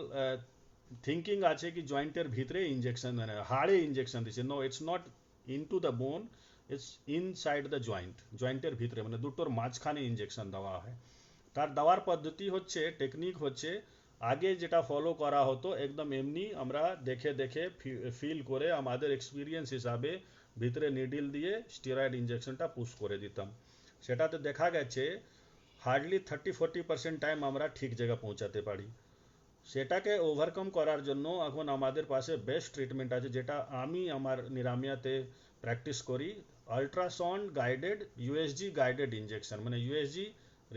থিঙ্কিং আছে কি জয়েন্টের ভিতরে ইঞ্জেকশন, মানে হাড়ে ইঞ্জেকশন দিচ্ছে। No, it's not into the bone, it's inside the joint, জয়েন্টের ভিতরে, মানে দুটোর মাঝখানে ইঞ্জেকশন দেওয়া হয়। তার দেওয়ার পদ্ধতি হচ্ছে, টেকনিক হচ্ছে, আগে যেটা ফলো করা হতো একদম এমনি আমরা দেখে দেখে ফিল করে আমাদের এক্সপিরিয়েন্স হিসাবে ভিতরে নিডিল দিয়ে স্টেরয়েড ইঞ্জেকশনটা পুশ করে দিতাম। সেটাতে দেখা গেছে হার্ডলি 30-40% টাইম আমরা ঠিক জায়গা পৌঁছাতে পারি। সেটাকে ওভারকাম করার জন্য এখন আমাদের পাশে বেস্ট ট্রিটমেন্ট আছে, যেটা আমি আমার নিরামিয়াতে প্র্যাকটিস করি। Ultrasound guided, USG guided injection, মানে ইউএসজি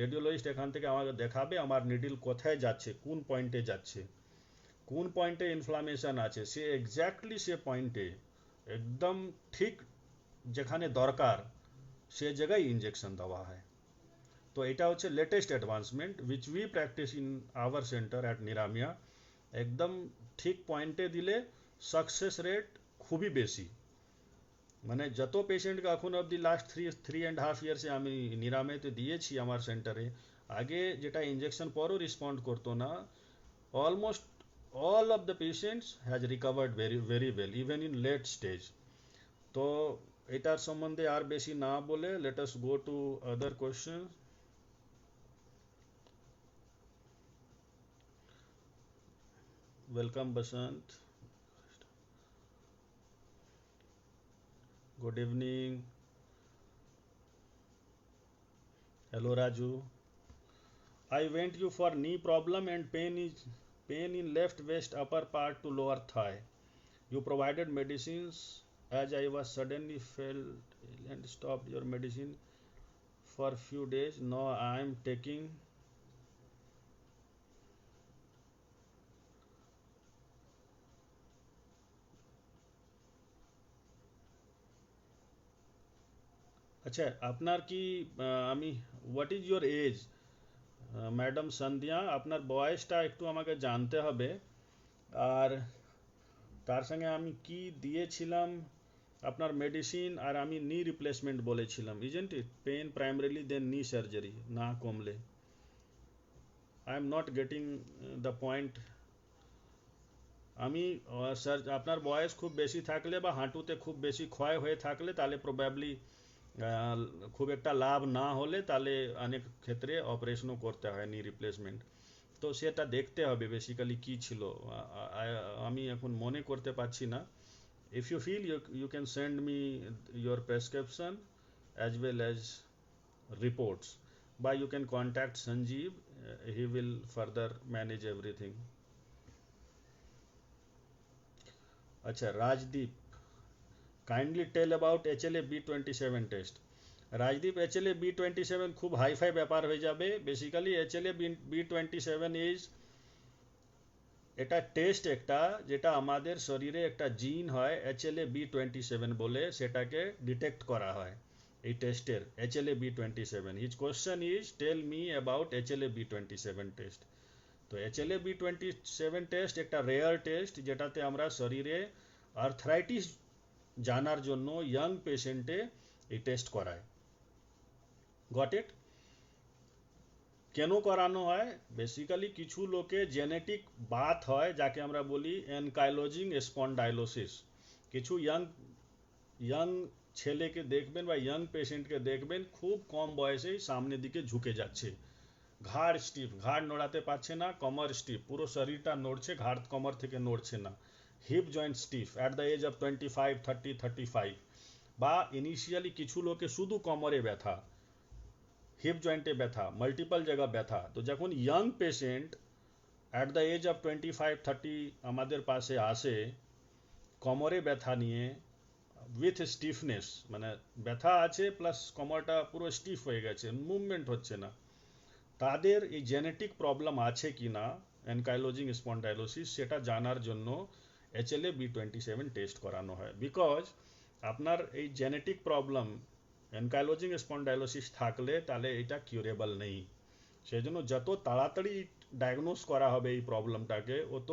রেডিওলজিস্ট এখান থেকে আমাকে দেখাবে আমার নিডিল কোথায় যাচ্ছে, কোন পয়েন্টে যাচ্ছে, কোন পয়েন্টে ইনফ্লামেশন আছে, সে এক্স্যাক্টলি সে পয়েন্টে একদম ঠিক যেখানে দরকার সে জায়গায় ইঞ্জেকশন দেওয়া হয়। তো এটা হচ্ছে latest advancement which we practise in our centre at Niramaya. একদম ঠিক পয়েন্টে দিলে সাকসেস রেট খুবই বেশি। মানে যত পেশেন্টকে এখন অবধি লাস্ট 3.5 ইয়ার্সে আমি নিরাময়তে দিয়েছি আমার সেন্টারে, আগে যেটা ইঞ্জেকশন পরও রেসপন্ড করতো না, almost all of the patients has recovered very very well even in late stage. তো এটার সম্বন্ধে আর বেশি না বলে let us go to other question. Welcome Basant. Good evening. Hello Raju. I went you for knee problem and pain in left waist upper part to lower thigh. You provided medicines as I was suddenly felt and stopped your medicine for few days. Now I am taking. আচ্ছা আপনার কি আমি what is your age madam Sandhya, আপনার বয়সটা একটু আমাকে জানতে হবে। আর তার সঙ্গে আমি কি দিয়েছিলাম আপনার মেডিসিন, আর আমি নি রিপ্লেসমেন্ট বলেছিলাম, isn't it? Pain primarily then knee surgery না কমলে। I am not getting the point. আমি স্যার আপনার বয়স খুব বেশি থাকলে বা হাঁটুতে খুব বেশি ক্ষয় হয়ে থাকলে তাহলে প্রবাবলি খুব একটা লাভ না হলে তাহলে অনেক ক্ষেত্রে অপারেশনও করতে হয় নি রিপ্লেসমেন্ট। তো সেটা দেখতে হবে বেসিক্যালি কি ছিল, আমি এখন মনে করতে পারছি না। If you feel you can send me your prescription as well as reports, by you can contact Sanjeev, he will further manage everything. Acha Rajdeep, kindly tell about HLA B27 test. Rajdeep HLA B27 খুব হাইফাই ব্যাপার হয়ে যাবে। বেসিক্যালি HLA B27 ইজ এটা টেস্ট একটা, যেটা আমাদের শরীরে একটা জিন হয় HLA B27 বলে, সেটাকে ডিটেক্ট করা হয় এই টেস্টের HLA B27। His question is tell me about HLA B27 test. তো HLA B27 টেস্ট একটা রেয়ার টেস্ট, যেটাতে আমরা শরীরে আর্থরাইটিস জানার জন্য ইয়াং পেশেন্টে এই টেস্ট করায়। Got it? কেন করানো হয়? বেসিক্যালি কিছু লোকে জেনেটিক বাত হয় যাকে আমরা বলি অ্যানকাইলোজিং স্পন্ডাইলোসিস। কিছু ইয়াং ছেলেকে দেখবেন বা ইয়াং পেশেন্টকে দেখবেন খুব কম বয়সেই সামনের দিকে ঝুঁকে যাচ্ছে, ঘাড় স্টিফ, ঘাড় নড়াতে পারছে না, কমর স্টিফ, পুরো শরীরটা নড়ছে, ঘাড় কমর থেকে নড়ছে না, hip joint stiff at the age of 25, 30, 35। বা ইনিশিয়ালি কিছু লোকে শুধু কোমরে ব্যথা, হিপ জয়েন্টে ব্যথা, মাল্টিপল জায়গা ব্যথা। তো যখন young patient at the age of 25, 30 আমাদের পাশে আসে কোমরে ব্যথা নিয়ে উইথ স্টিফনেস, মানে ব্যথা আছে প্লাস কোমরটা পুরো স্টিফ হয়ে গেছে, মুভমেন্ট হচ্ছে না, তাদের এই জেনেটিক প্রবলেম আছে কি না অ্যানকাইলোজিং স্পন্ডাইলোসিস সেটা জানার জন্য HLA-B27 টেস্ট করানো হয়। বিকজ আপনার এই জেনেটিক প্রবলেম অ্যানকাইলোজিং স্পন্ডাইলোসিস থাকলে তাহলে এটা কিউরেবল নেই। সেই জন্য যত তাড়াতাড়ি ডায়াগনোস করা হবে এই প্রবলেমটাকে, অত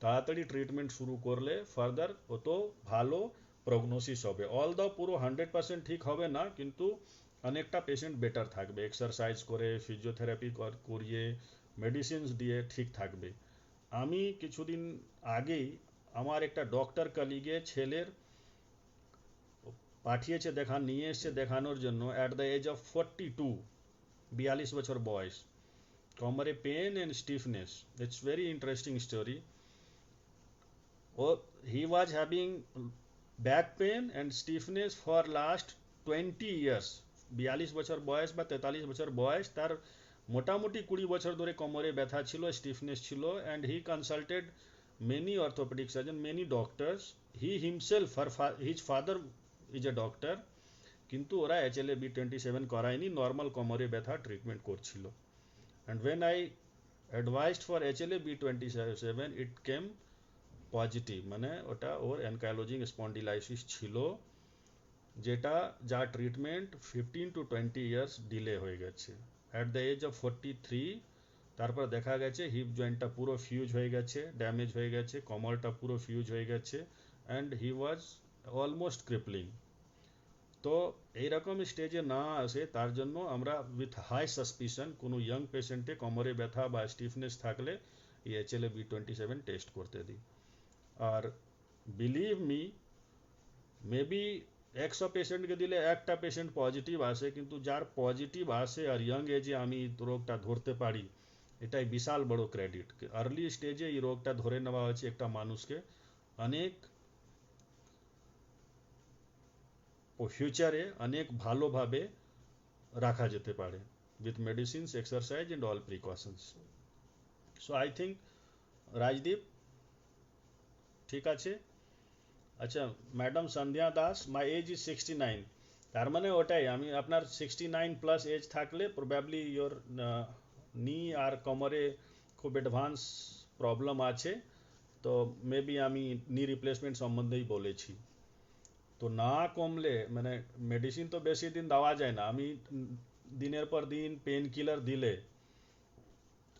তাড়াতাড়ি ট্রিটমেন্ট শুরু করলে ফার্দার অত ভালো প্রগনোসিস হবে। অল দা পুরো 100% ঠিক হবে না, কিন্তু অনেকটা পেশেন্ট বেটার থাকবে, এক্সারসাইজ করে, ফিজিওথেরাপি করিয়ে, মেডিসিনস দিয়ে ঠিক থাকবে। আমি কিছুদিন আগেই আমার একটা ডক্টর কলিগে ছেলের পাঠিয়েছে নিয়ে এসছে দেখানোর জন্য অ্যাট দ্য এজ অফ 42, 42 বছর বয়স, কোমরে pain and stiffness. It's very interesting story. He was having back pain and stiffness for last 20 years. 42 বছর বয়স বা 43 বছর বয়স, তার মোটামুটি 20 বছর ধরে কোমরে ব্যথা ছিল, স্টিফনেস ছিল, and he consulted many orthopedic surgeon, many doctors. He himself, his father is a doctor, কিন্তু ওরা HLA-B27 করায়নি, নর্মাল কোমরে ব্যথা ট্রিটমেন্ট করছিল। And when I advised for HLA-B27 it came positive, মানে ওটা ওর অ্যানকাইলোজিং স্পন্ডিলাইসিস ছিল, যেটা যা ট্রিটমেন্ট 15 to 20 ইয়ার্স ডিলে হয়ে গেছে। অ্যাট দ্য এজ অফ 43 তারপর দেখা গেছে হিপ জয়েন্টটা পুরো ফিউজ হয়ে গেছে, ড্যামেজ হয়ে গেছে, কমরটা পুরো ফিউজ হয়ে গেছে, অ্যান্ড হি ওয়াজ অলমোস্ট ক্রিপলিং। তো এইরকম স্টেজে না আসে তার জন্য আমরা উইথ হাই সাসপিশন কোনো ইয়াং পেশেন্টে কোমরে ব্যথা বা স্টিফনেস থাকলে এই HLA-B27 টেস্ট করতে দিই। আর বিলিভ মি, মেবি 100 পেশেন্টকে দিলে একটা পেশেন্ট পজিটিভ আসে, কিন্তু যার পজিটিভ আসে আর ইয়াং এজে আমি রোগটা ধরতে পারি, এটাই বিশাল বড় ক্রেডিট। আর্লি স্টেজে এই রোগটা ধরে নেওয়া হয়েছে একটা মানুষকে, অনেক ফিউচারে অনেক ভালোভাবে রাখা যেতে পারে with medicines, exercise and all precautions. So I think Rajdeep ঠিক আছে। আচ্ছা, madam Sandhya Das, my age is 69। তার মানে ওটাই, আমি আপনার 69+ এজ থাকলে প্রবাবলি ইয়োর নি আর কোমরে খুব অ্যাডভান্স প্রবলেম আছে, তো মেবি আমি নি রিপ্লেসমেন্ট সম্বন্ধেই বলেছি। তো না কমলে মানে মেডিসিন তো বেশি দিন দেওয়া যায় না, আমি দিনের পর দিন পেন কিলার দিলে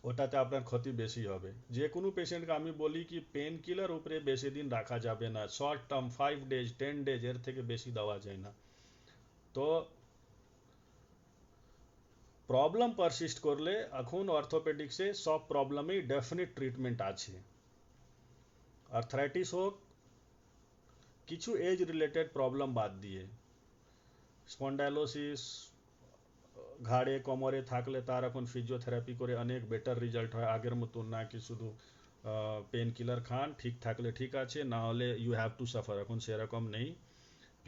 ওটাতে আপনার ক্ষতি বেশি হবে। যে কোনো পেশেন্টকে আমি বলি কি পেন কিলার উপরে বেশি দিন রাখা যাবে না, শর্ট টার্ম 5 days 10 days, এর থেকে বেশি দেওয়া যায় না। তো প্রবলেম পারসিস্ট করলে এখন অর্থোপেডিক্সে সব প্রবলেমেই ডেফিনিট ট্রিটমেন্ট আছে। আর্থ্রাইটিস হোক, কিছু এজ রিলেটেড প্রবলেম বাদ দিয়ে, স্পন্ডাইলোসিস ঘাড়ে কোমরে থাকলে তার এখন ফিজিওথেরাপি করে অনেক বেটার রেজাল্ট হয়, আগের মতো না কি শুধু পেন কিলার খান, ঠিক থাকলে ঠিক আছে, না হলে ইউ হ্যাভ টু সাফার, এখন সেরকম নেই।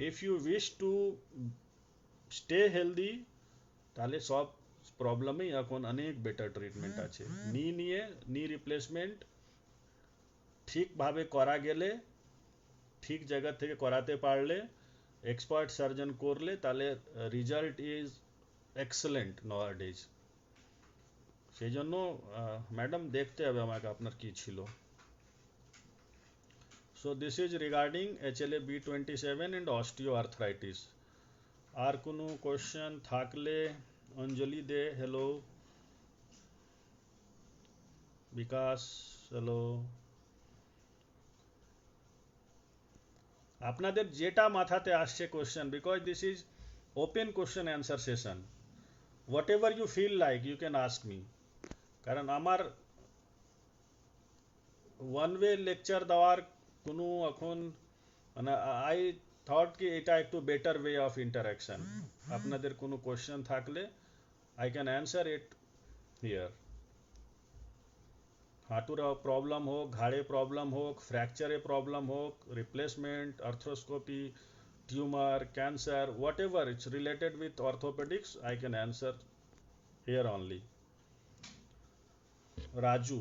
If you wish to stay healthy, তাহলে সব প্রবলেমেই এখন অনেক বেটার ট্রিটমেন্ট আছে। নিয়ে নি রিপ্লেসমেন্ট ঠিকভাবে করা গেলে, ঠিক জায়গা থেকে করাতে পারলে, এক্সপার্ট সার্জন করলে, তাহলে রেজাল্ট ইজ এক্সেলেন্ট নাওয়াডেজ। সেই জন্য ম্যাডাম দেখতে হবে আমাকে আপনার কি ছিল। So this is regarding HLA-B27 and osteoarthritis. আর কোনো কোয়েশ্চেন থাকলে অঞ্জলি দে, হ্যালো। বিকাশ, হ্যালো। আপনাদের যেটা মাথাতে আসছে question, because this is open question answer session, whatever you feel like you can ask me. কারণ আমার ওয়ান ওয়ে লেকচার দেওয়ার কোনো এখন মানে আই থট কি এটা একটু বেটার ওয়ে অফ ইন্টারাকশন। আপনাদের কোনো কোশ্চেন থাকলে I can answer it here. হাঁটুর প্রবলেম হোক, ঘাড়ে প্রবলেম হোক, ফ্র্যাকচারে প্রবলেম হোক, replacement, arthroscopy, tumor, cancer, whatever it's related with orthopedics, I can answer here only. Raju,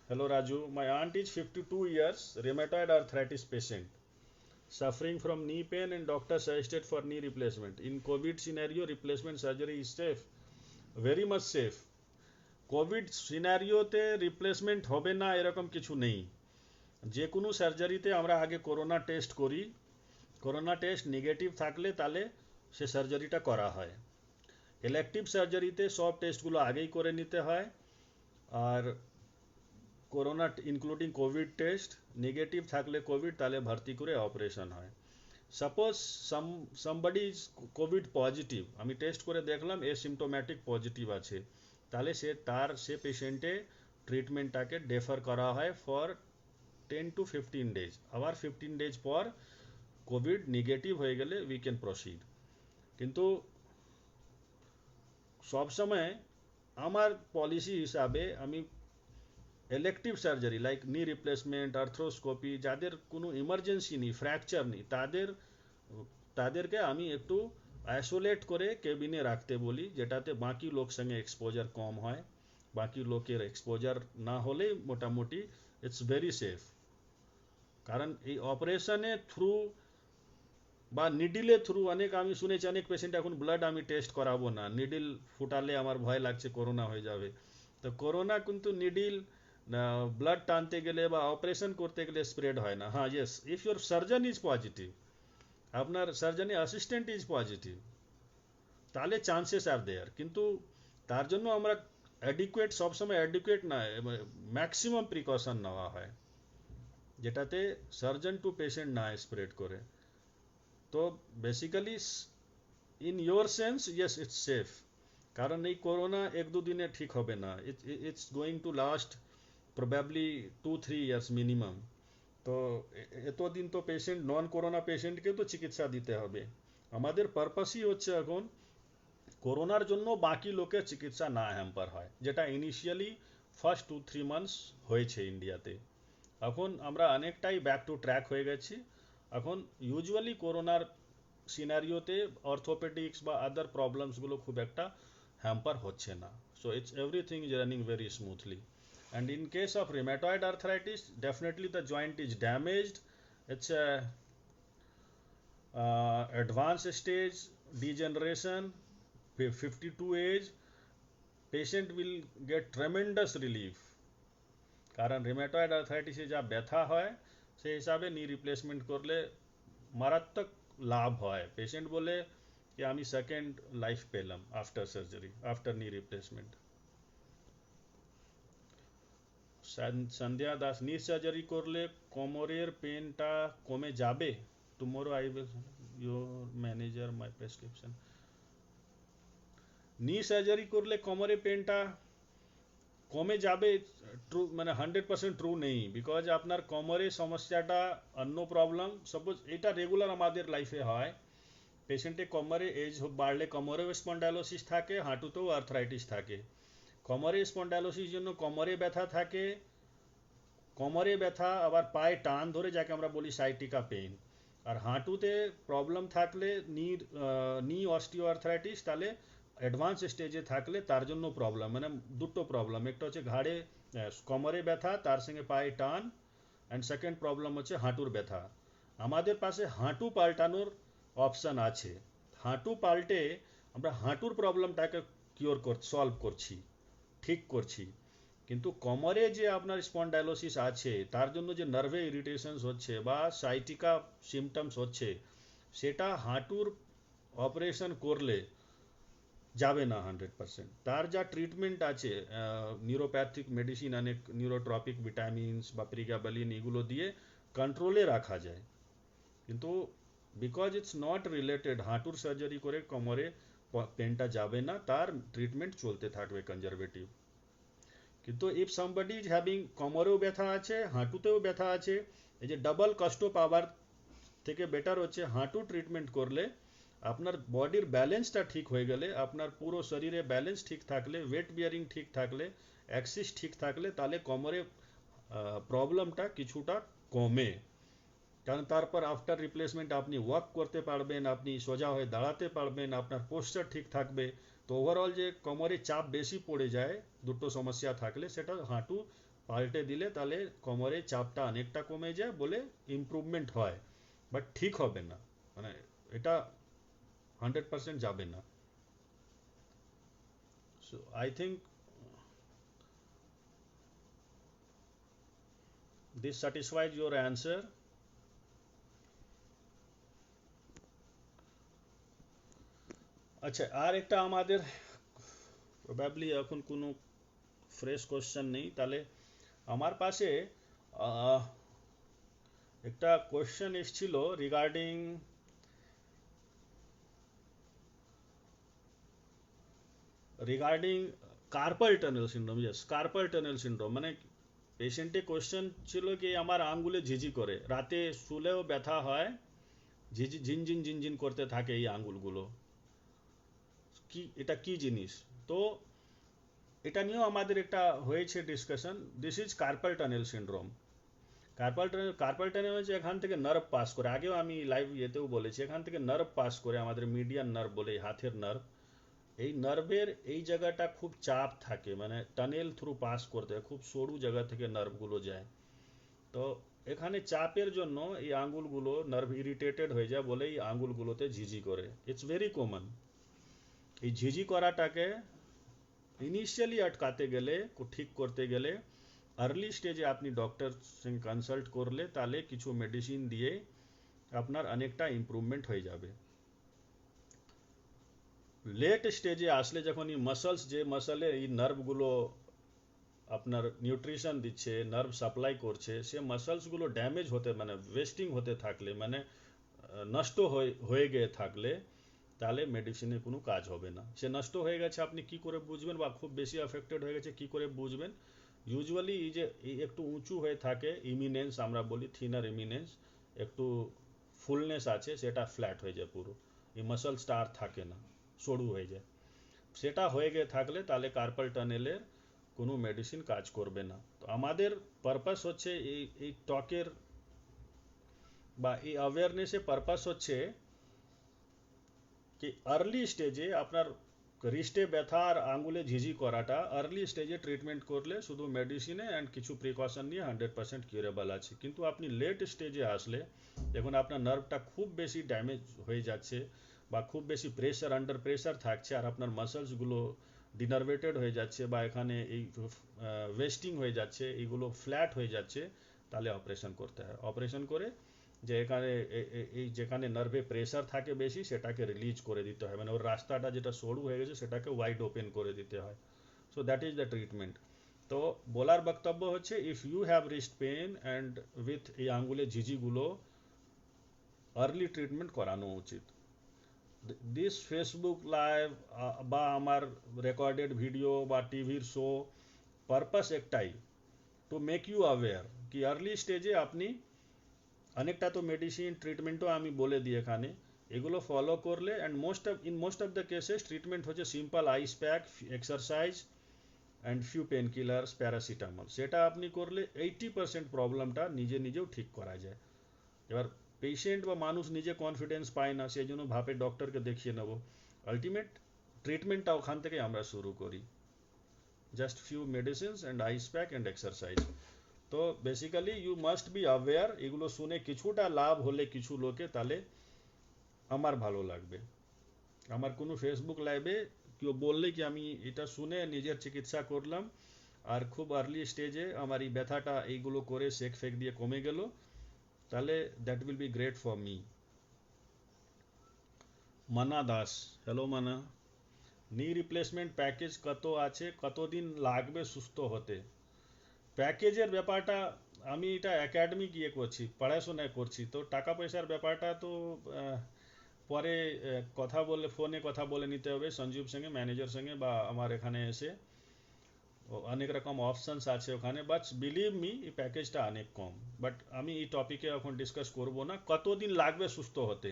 hello Raju. My aunt is 52 years, rheumatoid arthritis patient, suffering from knee pain and doctor suggested for knee replacement. In COVID scenario, replacement surgery is safe, very much safe. COVID সিনারিওতে রিপ্লেসমেন্ট হবে না এরকম কিছু নেই। যে কোনো সার্জারিতে আমরা আগে করোনা টেস্ট করি, করোনা টেস্ট নেগেটিভ থাকলে তাহলে সে সার্জারিটা করা হয়। ইলেকটিভ সার্জারিতে সব টেস্টগুলো আগেই করে নিতে হয়, আর corona including COVID test negative থাকলে কোভিড তাহলে ভর্তি করে অপারেশন হয়। Suppose somebody is COVID positive, আমি টেস্ট করে দেখলাম এসিমটোম্যাটিক পজিটিভ আছে, তাহলে সে পেশেন্টে ট্রিটমেন্টটাকে ডেফার করা হয় ফর 10 to 15 days। আবার 15 days পর কোভিড নেগেটিভ হয়ে গেলে উই ক্যান প্রসিড। কিন্তু সবসময় আমার পলিসি হিসাবে আমি ইলেকটিভ সার্জারি লাইক নি রিপ্লেসমেন্ট, আর্থ্রোস্কোপি, যাদের কোনো ইমার্জেন্সি নেই, ফ্র্যাকচার নেই, তাদেরকে আমি একটু আইসোলেট করে কেবিনে রাখতে বলি, যেটাতে বাকি লোক সঙ্গে এক্সপোজার কম হয়। বাকি লোকের এক্সপোজার না হলে মোটামুটি ইটস ভেরি সেফ। কারণ এই অপারেশনে থ্রু বা নিডিলের থ্রু অনেক আমি শুনেছি অনেক পেশেন্ট এখন ব্লাড আমি টেস্ট করাবো না, নিডিল ফুটালে আমার ভয় লাগছে করোনা হয়ে যাবে। তো করোনা কিন্তু নিডিল ব্লাড টানতে গেলে বা অপারেশন করতে গেলে স্প্রেড হয় না। হ্যাঁ, yes, if your surgeon is positive, আপনার সার্জনের অ্যাসিস্ট্যান্ট ইজ পজিটিভ, তাহলে চান্সেস আর দেয়ার। কিন্তু তার জন্য আমরা অ্যাডিকুয়েট, সবসময় অ্যাডিকুয়েট না, ম্যাক্সিমাম প্রিকশন নেওয়া হয় যেটাতে সার্জন টু পেশেন্ট না স্প্রেড করে। তো basically in your sense yes it's safe, কারণ এই করোনা এক দুদিনে ঠিক হবে না, it's going to last probably 2-3 years minimum. তো এতদিন তো পেশেন্ট, নন করোনা পেশেন্টকে তো চিকিৎসা দিতে হবে। আমাদের পারপাসই হচ্ছে এখন করোনার জন্য বাকি লোকের চিকিৎসা না হ্যাম্পার হয়, যেটা ইনিশিয়ালি ফার্স্ট 2-3 months হয়েছে ইন্ডিয়াতে। এখন আমরা অনেকটাই ব্যাক টু ট্র্যাক হয়ে গেছি। এখন ইউজুয়ালি করোনার সিনারিওতে অর্থোপেডিক্স বা আদার প্রবলেমসগুলো খুব একটা হ্যাম্পার হচ্ছে না। So it's everything is running very smoothly. And in case of rheumatoid arthritis, definitely the joint is damaged. It's a advanced stage degeneration, 52 age, patient will get tremendous relief। কারণ রিমেটয়েড আর্থ্রাইটিসে যা ব্যথা হয় সেই হিসাবে নি রিপ্লেসমেন্ট করলে মারাত্মক লাভ হয়। পেশেন্ট বলে কি আমি সেকেন্ড লাইফ পেলাম after surgery, after knee replacement. Sandhya Das, knee surgery করলে কোমরের পেনটা কমে যাবে? Tomorrow I will your manager my prescription. Knee surgery করলে কোমরের পেনটা কমে যাবে ট্রু, মানে 100% ট্রু নেই, বিকজ আপনার কোমরের সমস্যাটা অন্য প্রবলেম। সাপোজ এটা রেগুলার আমাদের লাইফে হয়, পেশেন্টে কোমরে এজ বাড়লে কোমরেও স্পন্ডাইলোসিস থাকে, হাঁটুতেও আর্থ্রাইটিস থাকে। কোমরে স্পন্ডাইলোসিস জন্য কোমরে ব্যথা থাকে, কোমরে ব্যথা আবার পায়ে টান ধরে যাকে আমরা বলি সাইটিকা পেইন। আর হাঁটুতে প্রবলেম থাকলে নি অস্টিও আর্থ্রাইটিস, তাহলে অ্যাডভান্স স্টেজে থাকলে তার জন্য প্রবলেম, মানে দুটো প্রবলেম, একটা হচ্ছে ঘাড়ে কোমরে ব্যথা তার সঙ্গে পায়ে টান, অ্যান্ড সেকেন্ড প্রবলেম হচ্ছে হাঁটুর ব্যথা। আমাদের পাশে হাঁটু পাল্টানোর অপশান আছে। হাঁটু পাল্টে আমরা হাঁটুর প্রবলেমটাকে সলভ করছি, ঠিক করছি। কিন্তু কোমরে যে আপনার স্পন্ডাইলোসিস আছে তার জন্য যে নার্ভে ইরিটেশনস হচ্ছে বা সাইটিকা সিমটমস হচ্ছে, সেটা হাঁটুর অপারেশন করলে যাবে না 100%। তার যা ট্রিটমেন্ট আছে, নিউরোপ্যাথিক মেডিসিন, অনেক নিউরোট্রপিক ভিটামিনস বা প্রিগাবালিন, এগুলো দিয়ে কন্ট্রোলে রাখা যায়। কিন্তু বিকজ ইটস নট রিলেটেড, হাঁটুর সার্জারি করে কোমরে পেনটা যাবে না, তার ট্রিটমেন্ট চলতে থাকবে কনজারভেটিভ। কিন্তু ইফ সামবডি ইজ হ্যাভিং কোমরেও ব্যথা আছে, হাঁটুতেও ব্যথা আছে, এই যে ডাবল কষ্ট পাওয়ার থেকে বেটার হচ্ছে হাঁটু ট্রিটমেন্ট করলে আপনার বডির ব্যালেন্সটা ঠিক হয়ে গেলে, আপনার পুরো শরীরে ব্যালেন্স ঠিক থাকলে, ওয়েট বিয়ারিং ঠিক থাকলে, অ্যাক্সিস ঠিক থাকলে, তাহলে কোমরে প্রবলেমটা কিছুটা কমে। কারণ তারপর আফটার রিপ্লেসমেন্ট আপনি ওয়াক করতে পারবেন, আপনি সোজা হয়ে দাঁড়াতে পারবেন, আপনার পোস্চার ঠিক থাকবে। তো ওভারঅল যে কোমরে চাপ বেশি পড়ে যায় দুটো সমস্যা থাকলে, সেটা হাঁটু পাল্টে দিলে তাহলে কোমরে চাপটা অনেকটা কমে যায় বলে ইমপ্রুভমেন্ট হয়। বাট ঠিক হবে না, মানে এটা 100% যাবে না। So I think this স্যাটিসফাইজ your answer. আচ্ছা, আর একটা আমাদের প্রবাবলি এখন কোনো ফ্রেশ কোশ্চেন নেই, তাহলে আমার পাশে আহ, একটা কোশ্চেন এসেছিল regarding carpal tunnel syndrome. Yes, carpal tunnel syndrome মানে পেশেন্টে কোশ্চেন ছিল কি আমার আঙ্গুলে ঝিঝি করে, রাতে শুলেও ব্যথা হয়, ঝিঝি ঝিনঝিন ঝিনঝিন করতে থাকে এই আঙ্গুলগুলো, কি এটা কি জিনিস? তো এটা নিয়েও আমাদের একটা হয়েছে discussion. This is carpal tunnel syndrome. Carpal tunnel হচ্ছে এখান থেকে নার্ভ পাস করে, আগেও আমি লাইভ ইয়েতেও বলেছি, এখান থেকে নার্ভ পাস করে, আমাদের মিডিয়ান নার্ভ বলে, হাতের নার্ভ। এই নার্ভের এই জায়গাটা খুব চাপ থাকে, মানে টানেল থ্রু পাস করতে হয়, খুব সরু জায়গা থেকে নার্ভগুলো যায়। তো এখানে চাপের জন্য এই আঙ্গুলগুলো নার্ভ ইরিটেটেড হয়ে যায় বলে এই আঙ্গুলগুলোতে ঝিঝি করে। It's very common. এই ঝিঝি করাটাকে ইনিশিয়ালি আটকাতে গেলে, ঠিক করতে গেলে, আর্লি স্টেজে আপনি ডক্টর সঙ্গে কনসাল্ট করলে তাহলে কিছু মেডিসিন দিয়ে আপনার অনেকটা ইমপ্রুভমেন্ট হয়ে যাবে। লেট স্টেজে আসলে যখন এই মাসলস, যে মাসলে এই নার্ভগুলো আপনার নিউট্রিশন দিচ্ছে, নার্ভ সাপ্লাই করছে, সে মাসলসগুলো ড্যামেজ হতে, মানে ওয়েস্টিং হতে থাকলে, মানে নষ্ট হয়ে গিয়ে থাকলে, তাহলে মেডিসিনে কোনো কাজ হবে না। সে নষ্ট হয়ে গেছে আপনি কি করে বুঝবেন, বা খুব বেশি অ্যাফেক্টেড হয়ে গেছে কি করে বুঝবেন? ইউজুয়ালি এই যে একটু উঁচু হয়ে থাকে ইমিনেন্স, আমরা বলি থিনার ইমিনেন্স, একটু ফুলনেস আছে, সেটা ফ্ল্যাট হয়ে যায় পুরো, এই মাসলসটা আর থাকে না, সরু হয়ে যায়। সেটা হয়ে গিয়ে থাকলে তাহলে কার্পাল টানেলের কোনো মেডিসিন কাজ করবে না। তো আমাদের পারপাস হচ্ছে এই টকের বা এই অ্যাওয়ারনেসের পারপাস হচ্ছে কি আর্লি স্টেজে আপনার রিস্টে ব্যথা আর আঙ্গুলে ঝিঝি করাটা আর্লি স্টেজে ট্রিটমেন্ট করলে শুধু মেডিসিনে অ্যান্ড কিছু প্রিকশন নিয়ে 100% কিউরেবল আছে। কিন্তু আপনি লেট স্টেজে আসলে, দেখুন আপনার নার্ভটা খুব বেশি ড্যামেজ হয়ে যাচ্ছে, বা খুব বেশি প্রেশার, আন্ডার প্রেশার থাকছে, আর আপনার মাসলসগুলো ডিনার্ভেটেড হয়ে যাচ্ছে, বা এখানে এই ওয়েস্টিং হয়ে যাচ্ছে, এইগুলো ফ্ল্যাট হয়ে যাচ্ছে, তাহলে অপারেশন করতে হয়। অপারেশন করে যে এখানে এই যেখানে নার্ভে প্রেসার থাকে বেশি, সেটাকে রিলিজ করে দিতে হয়, মানে ওর রাস্তাটা যেটা সরু হয়ে গেছে সেটাকে ওয়াইড ওপেন করে দিতে হয়। So that is the treatment. তো বলার বক্তব্য হচ্ছে, if you have wrist pain and with এই আঙ্গুলে ঝিঝিগুলো, আর্লি ট্রিটমেন্ট করানো উচিত। দিস ফেসবুক লাইভ বা আমার রেকর্ডেড ভিডিও বা টিভির শো, পারপাস একটাই, টু মেক ইউ অ্যাওয়্যার কি আর্লি স্টেজে আপনি অনেকটা তো মেডিসিন ট্রিটমেন্টও আমি বলে দিই এখানে, এগুলো ফলো করলে, and most of the cases treatment হচ্ছে simple ice pack, exercise and few pain killers, paracetamol, সেটা আপনি করলে 80% প্রবলেমটা নিজে নিজেও ঠিক করা যায়। এবার পেশেন্ট বা মানুষ নিজে কনফিডেন্স পায় না, সেই জন্য ভাবে ডক্টরকে দেখিয়ে নেব। আলটিমেট ট্রিটমেন্টটা ওখান থেকে আমরা শুরু করি, just few medicines and ice pack and exercise. তো basically you must be aware, এগুলো শুনে কিছুটা লাভ হলে কিছু লোকে, তাহলে আমার ভালো লাগবে। আমার কোনো ফেসবুক লাইভে কেউ বললে কি আমি এটা শুনে নিজের চিকিৎসা করলাম, আর খুব আর্লি স্টেজে আমার এই ব্যথাটা এইগুলো করে সেক ফেক দিয়ে কমে গেল, তাহলে that will be great for me. মানা দাস, হ্যালো মানা। নি রিপ্লেসমেন্ট প্যাকেজ কত আছে, কতদিন লাগবে সুস্থ হতে? প্যাকেজের ব্যাপারটা আমি এটা একাডেমিক ইয়ে করছি, পড়াশোনা করছি, তো টাকা পয়সার ব্যাপারটা তো পরে কথা বলে, ফোনে কথা বলে নিতে হবে সঞ্জীব সঙ্গে, ম্যানেজার সঙ্গে, বা আমার এখানে এসে অনেক রকম অপশনস আছে ওখানে, বাট বিলিভ মি এই প্যাকেজটা অনেক কম। বাট আমি এই টপিকে এখন ডিসকাস করব না। কতদিন লাগবে সুস্থ হতে?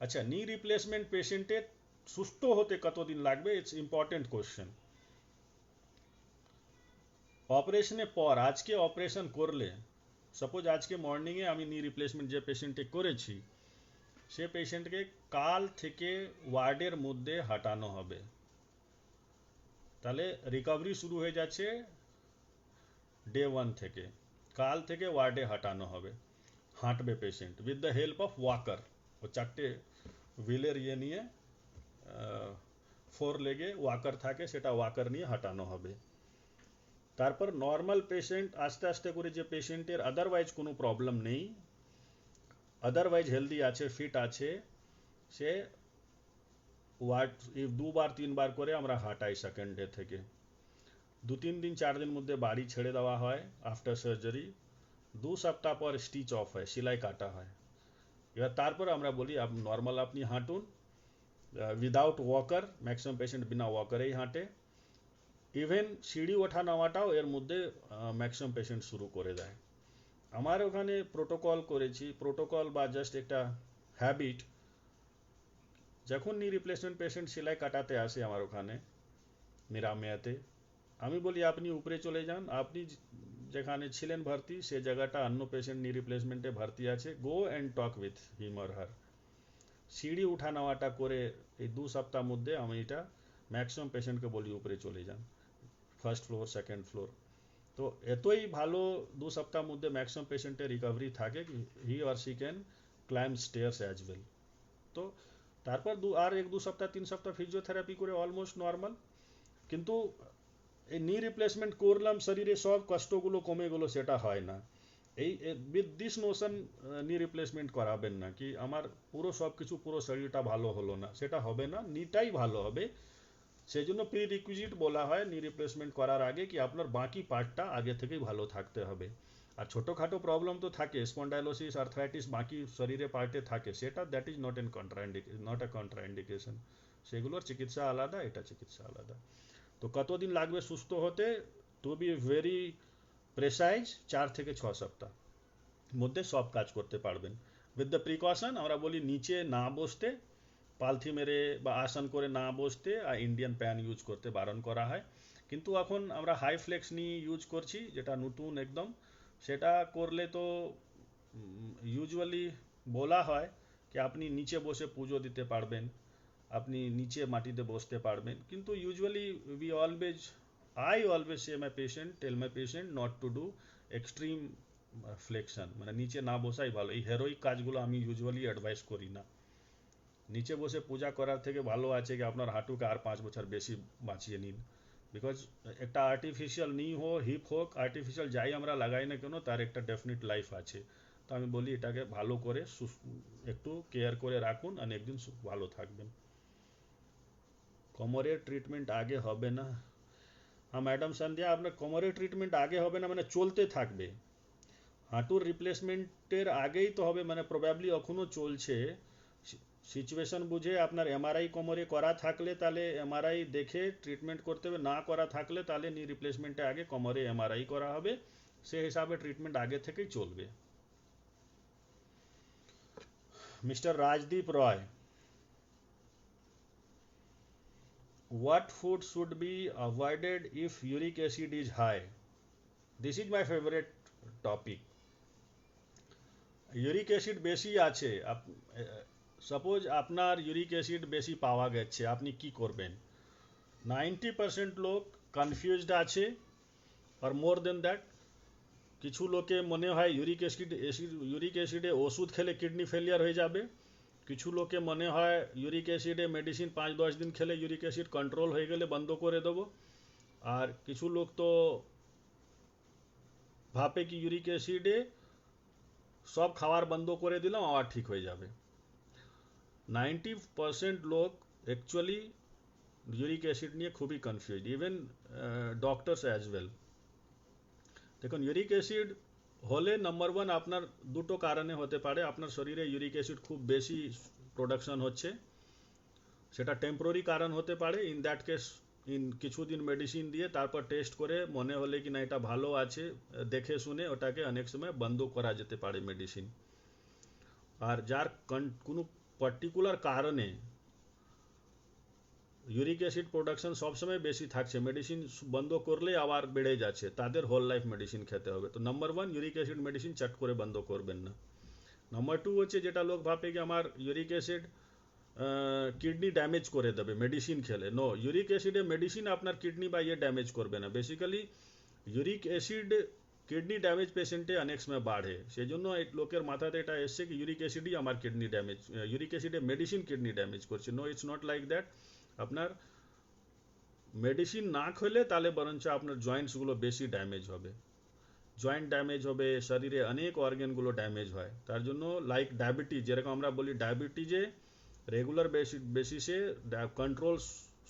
আচ্ছা, নি রিপ্লেসমেন্ট পেশেন্টের সুস্থ হতে কতদিন লাগবে, ইটস ইম্পর্টেন্ট কোশ্চেন। অপারেশনের পর, আজকে অপারেশন করলে, সাপোজ আজকে মর্নিংয়ে আমি নি রিপ্লেসমেন্ট যে পেশেন্টে করেছি, সে পেশেন্টকে কাল থেকে ওয়ার্ডের মধ্যে হাঁটানো হবে। তাহলে রিকভারি শুরু হয়ে যাচ্ছে ডে 1 থেকে। কাল থেকে ওয়ার্ডে হাঁটানো হবে, হাঁটবে patient with the help of walker. ও চারটে হুইলের ইয়ে নিয়ে, ফোর লেগে ওয়াকার থাকে, সেটা ওয়াকার নিয়ে হাঁটানো হবে। তারপর নর্মাল পেশেন্ট আস্তে আস্তে করে, যে পেশেন্টের আদারওয়াইজ কোনো প্রবলেম নেই, আদারওয়াইজ হেলদি আছে, ফিট আছে, সে ওয়ার্ড 2 বার 3 বার করে আমরা হাঁটাই সেকেন্ড ডে থেকে। 2 3 দিন 4 দিন মধ্যে বাড়ি ছেড়ে দেওয়া হয় আফটার সার্জারি। 2 সপ্তাহ পর স্টিচ অফ হয়, সেলাই কাটা হয়। এবার তারপর আমরা বলি নর্মাল আপনি হাঁটুন, উইদাউট ওয়াকার। ম্যাক্সিমাম পেশেন্ট বিনা ওয়াকারেই হাঁটে। ইভেন সিঁড়ি ওঠা নামাটাও এর মধ্যে ম্যাক্সিমাম পেশেন্ট শুরু করে দেয়। আমার ওখানে প্রোটোকল করেছি, প্রোটোকল বা জাস্ট একটা হ্যাবিট। যখন নি রিপ্লেসমেন্ট পেশেন্ট সেলাই কাটাতে আসে আমার ওখানে নিরাময়াতে, আমি বলি আপনি উপরে চলে যান, আপনি যেখানে ছিলেন ভর্তি সে জায়গাটা অন্য পেশেন্ট নি রিপ্লেসমেন্টে ভর্তি আছে, go and talk with him or her. সিঁড়ি উঠা নেওয়াটা করে এই 2 সপ্তাহ মধ্যে আমি এটা ম্যাক্সিমাম পেশেন্টকে বলি উপরে চলে যান, ফার্স্ট ফ্লোর সেকেন্ড ফ্লোর। তো এতই ভালো 2 সপ্তাহ মধ্যে ম্যাক্সিমাম পেশেন্টের রিকভারি থাকে কি he or she can climb stairs as well. তো তারপর আর 1 2 সপ্তাহ 3 সপ্তাহ ফিজিওথেরাপি করে অলমোস্ট নর্মাল। কিন্তু এই নি রিপ্লেসমেন্ট করলাম, শরীরে সব কষ্টগুলো কমে গেলো, সেটা হয় না। এই উইথ দিস নোশন নি রিপ্লেসমেন্ট করাবেন না কি আমার পুরো সব কিছু, পুরো শরীরটা ভালো হলো না, সেটা হবে না, নিটাই ভালো হবে। সেই জন্য প্রি রিকুইজিট বলা হয় নি রিপ্লেসমেন্ট করার আগে কি আপনার বাকি পার্টটা আগে থেকেই ভালো থাকতে হবে। আর ছোটোখাটো প্রবলেম তো থাকে, স্পন্ডাইলোসিস, আর্থ্রাইটিস বাকি শরীরে পার্টে থাকে, সেটা that is not a contraindication. সেগুলোর চিকিৎসা আলাদা, এটা চিকিৎসা আলাদা। তো কতদিন লাগবে সুস্থ হতে? টু বি ভেরি প্রেসাইজ, 4 থেকে 6 সপ্তাহ মধ্যে সব কাজ করতে পারবেন। উইথ দ্য প্রিকশন, আমরা বলি নিচে না বসতে, পালথি মেরে বা আসন করে না বসতে, আর ইন্ডিয়ান প্যান ইউজ করতে বারণ করা হয়। কিন্তু এখন আমরা হাই ফ্লেক্স নিয়ে ইউজ করছি, যেটা নতুন একদম। সেটা করলে তো ইউজুয়ালি বলা হয় কি আপনি নিচে বসে পুজো দিতে পারবেন, আপনি নিচে মাটিতে বসতে পারবেন। কিন্তু usually we always, I always say my patient, tell my patient not to do extreme flexion, মানে নিচে না বসাই ভালো। এই হেরোইক কাজগুলো আমি ইউজুয়ালি অ্যাডভাইস করি না। নিচে বসে পূজা করার থেকে ভালো আছে কি আপনার হাঁটুকে আর 5 বছর বেশি বাঁচিয়ে নিন। বিকজ একটা আর্টিফিশিয়াল নি হো, হিপ হোক, আর্টিফিশিয়াল যাই আমরা লাগাই না কেন, তার একটা ডেফিনিট লাইফ আছে। তো আমি বলি এটাকে ভালো করে একটু কেয়ার করে রাখুন, আর একদিন ভালো থাকবেন। কোমরের ট্রিটমেন্ট আগে হবে না? হ্যাঁ ম্যাডাম সন্ধ্যা, আপনার কোমরের ট্রিটমেন্ট আগে হবে না মানে চলতে থাকবে। হাঁটুর রিপ্লেসমেন্টের আগেই তো হবে, মানে প্রবাবলি এখনও চলছে। সিচুয়েশন বুঝে আপনার এমআরআই কোমরে করা থাকলে তাহলে এমআরআই দেখে ট্রিটমেন্ট করতে হবে, না করা থাকলে তাহলে নি রিপ্লেসমেন্টে আগে কোমরে এমআরআই করা হবে, সে হিসাবে ট্রিটমেন্ট আগে থেকেই চলবে। Mister Rajdeep Roy, what food should be avoided if uric acid is high? This is my favorite topic. Uric acid বেশি আছে, সাপোজ আপনার ইউরিক অ্যাসিড বেশি পাওয়া গেছে, আপনি কি করবেন? 90% লোক কনফিউজড আছে। আর মোর দেন দ্যাট, কিছু লোকে মনে হয় ইউরিক অ্যাসিডে ওষুধ খেলে কিডনি ফেলিয়ার হয়ে যাবে। কিছু লোকে মনে হয় ইউরিক অ্যাসিডে মেডিসিন 5 10 দিন খেলে ইউরিক অ্যাসিড কন্ট্রোল হয়ে গেলে বন্ধ করে দেবো। আর কিছু লোক তো ভাবে কি ইউরিক অ্যাসিডে সব খাবার বন্ধ করে দিলাম আবার ঠিক হয়ে যাবে। 90% লোক অ্যাকচুয়ালি ইউরিক অ্যাসিড নিয়ে খুবই confuse, even doctors as well. দেখুন ইউরিক অ্যাসিড হলে নাম্বার ওয়ান আপনার দুটো কারণে হতে পারে, আপনার শরীরে ইউরিক অ্যাসিড খুব বেশি প্রোডাকশন হচ্ছে, সেটা টেম্পোরারি কারণ হতে পারে। ইন দ্যাট কেস কিছুদিন মেডিসিন দিয়ে তারপর টেস্ট করে মনে হলে কি না এটা ভালো আছে, দেখে শুনে ওটাকে অনেক সময় বন্ধ করা যেতে পারে মেডিসিন। আর যার কোনো পার্টিকুলার কারণে ইউরিক অ্যাসিড প্রোডাকশন সবসময় বেশি থাকছে, মেডিসিন বন্ধ করলে আবার বেড়ে যাচ্ছে, তাদের হোল লাইফ মেডিসিন খেতে হবে। তো number one, uric acid medicine চট করে বন্ধ করবেন না। নাম্বার টু হচ্ছে, যেটা লোক ভাবে কি আমার ইউরিক অ্যাসিড কিডনি ড্যামেজ করে দেবে মেডিসিন খেলে, নো, ইউরিক অ্যাসিডে মেডিসিন আপনার কিডনি বা ইয়ে ড্যামেজ করবে না। Basically uric acid kidney damage পেশেন্টে অনেক সময় বাড়ে, সেই জন্য লোকের মাথাতে এটা এসছে কি ইউরিক অ্যাসিডই আমার কিডনি ড্যামেজ, ইউরিক অ্যাসিডে মেডিসিন কিডনি ড্যামেজ করছে। No, it's not like that. আপনার মেডিসিন না খেলে তাহলে বরঞ্চ আপনার জয়েন্টসগুলো বেশি ড্যামেজ হবে, জয়েন্ট ড্যামেজ হবে, শরীরে অনেক অর্গানগুলো ড্যামেজ হয়। তার জন্য লাইক ডায়াবেটিস, যেরকম আমরা বলি ডায়াবেটিসে রেগুলার বেসিসে কন্ট্রোল,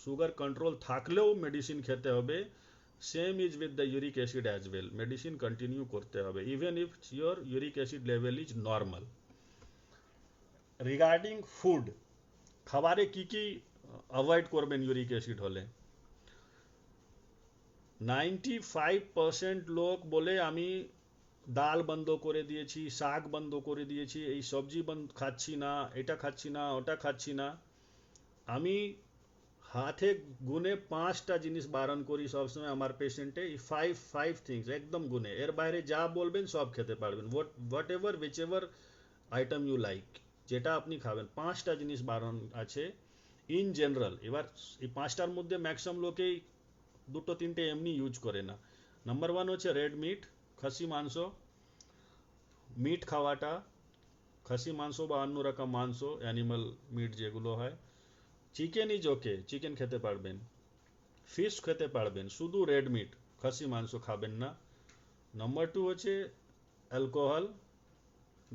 সুগার কন্ট্রোল থাকলেও মেডিসিন খেতে হবে। Same is with the uric acid as well, medicine continue করতে হবে even if your uric acid level is normal. Regarding food, খাবারে কি কি অ্যাভয়েড করবেন ইউরিক অ্যাসিড হলে? 95% লোক বলে আমি ডাল বন্ধ করে দিয়েছি, শাক বন্ধ করে দিয়েছি, এই সবজি বন্ধ খাচ্ছি না, এটা খাচ্ছি না, ওটা খাচ্ছি না। আমি হাতে গুনে 5টা জিনিস বারণ করি সবসময় আমার পেশেন্টে, এই ফাইভ থিংস একদম গুনে, এর বাইরে যা বলবেন সব খেতে পারবেন, whatever whichever item you like, যেটা আপনি খাবেন। 5টা জিনিস বারণ আছে ইন জেনারেল। এবার এই 5টার মধ্যে ম্যাক্সিমাম লোকেই দুটো তিনটে এমনি ইউজ করে না। নাম্বার ওয়ান হচ্ছে রেড মিট, খাসি মাংস, মিট খাওয়াটা, খাসি মাংস বা অন্য রকম মাংস, অ্যানিমাল মিট যেগুলো হয়। চিকেন ইজ ওকে, চিকেন খেতে পারবেন, ফিশ খেতে পারবেন, শুধু রেড মিট, খাসি মাংস খাবেন না। নাম্বার টু হচ্ছে অ্যালকোহল,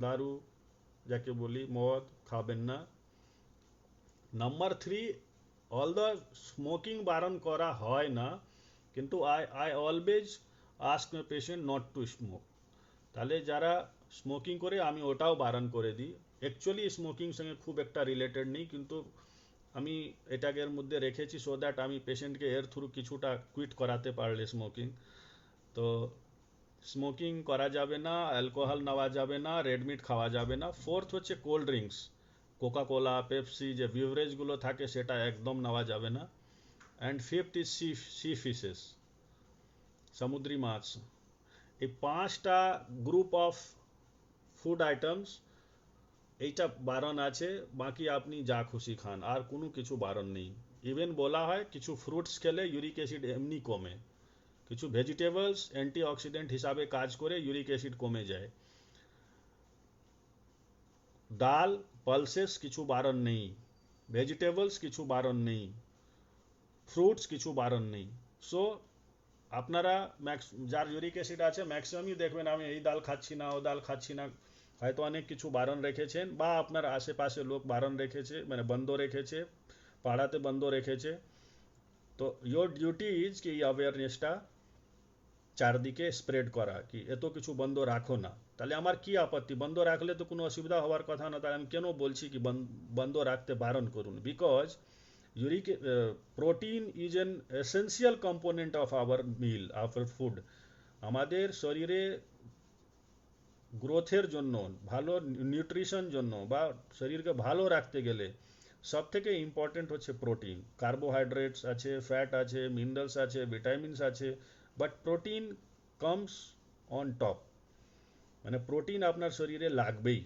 দারু যাকে বলি, মদ খাবেন না। Number three, all the smoking বারণ করা হয় না, কিন্তু I always ask my patient not to smoke. তাহলে যারা স্মোকিং করে আমি ওটাও বারণ করে দিই। অ্যাকচুয়ালি স্মোকিং সঙ্গে খুব একটা রিলেটেড নেই, কিন্তু আমি এটাকে এর মধ্যে রেখেছি সো দ্যাট আমি পেশেন্টকে এর থ্রু কিছুটা কুইট করাতে পারলে স্মোকিং। তো স্মোকিং করা যাবে না, অ্যালকোহল নেওয়া যাবে না, রেড মিট খাওয়া যাবে না। ফোর্থ হচ্ছে cold drinks, Coca Cola, Pepsi যে বিভারেজগুলো থাকে সেটা একদম নেওয়া যাবে না। And fifth is sea fishes, সমুদ্রি মাছ। এই 5টা গ্রুপ অফ ফুড আইটেমস এইটা বারণ আছে, বাকি আপনি যা খুশি খান, আর কোনো কিছু বারণ নেই। ইভেন বলা হয় কিছু ফ্রুটস খেলে ইউরিক অ্যাসিড এমনি কমে, কিছু ভেজিটেবলস অ্যান্টিঅক্সিডেন্ট হিসাবে কাজ করে, ইউরিক অ্যাসিড কমে যায়। ডাল, পালসেস কিছু বারণ নেই, ভেজিটেবলস কিছু বারণ নেই, ফ্রুটস কিছু বারণ নেই। সো আপনারা যার ইউরিক অ্যাসিড আছে ম্যাক্সিমামই দেখবেন আমি এই ডাল খাচ্ছি না, ও ডাল খাচ্ছি না, হয়তো অনেক কিছু বারণ রেখেছেন বা আপনার আশেপাশে লোক বারণ রেখেছে, মানে বন্ধ রেখেছে, পাড়াতে বন্ধ রেখেছে। তো ইয়োর ডিউটি ইজ কি এই অ্যাওয়ারনেসটা চারদিকে স্প্রেড করা, কি এত কিছু বন্ধ রাখো না। তাহলে আমার কি আপত্তি, বন্ধ রাখলে তো কোনো অসুবিধা হওয়ার কথা না, তাহলে আমি কেন বলছি কি বন্ধ রাখতে বারণ করুন? Because uric protein is an essential component of our meal, our food. আমাদের শরীরে গ্রোথের জন্য, ভালো নিউট্রিশন জন্য বা শরীরকে ভালো রাখতে গেলে সব থেকে ইম্পর্টেন্ট হচ্ছে প্রোটিন। কার্বোহাইড্রেটস আছে, ফ্যাট আছে, মিনারেলস আছে, ভিটামিনস আছে, but protein comes on top, মানে প্রোটিন আপনার শরীরে লাগবেই।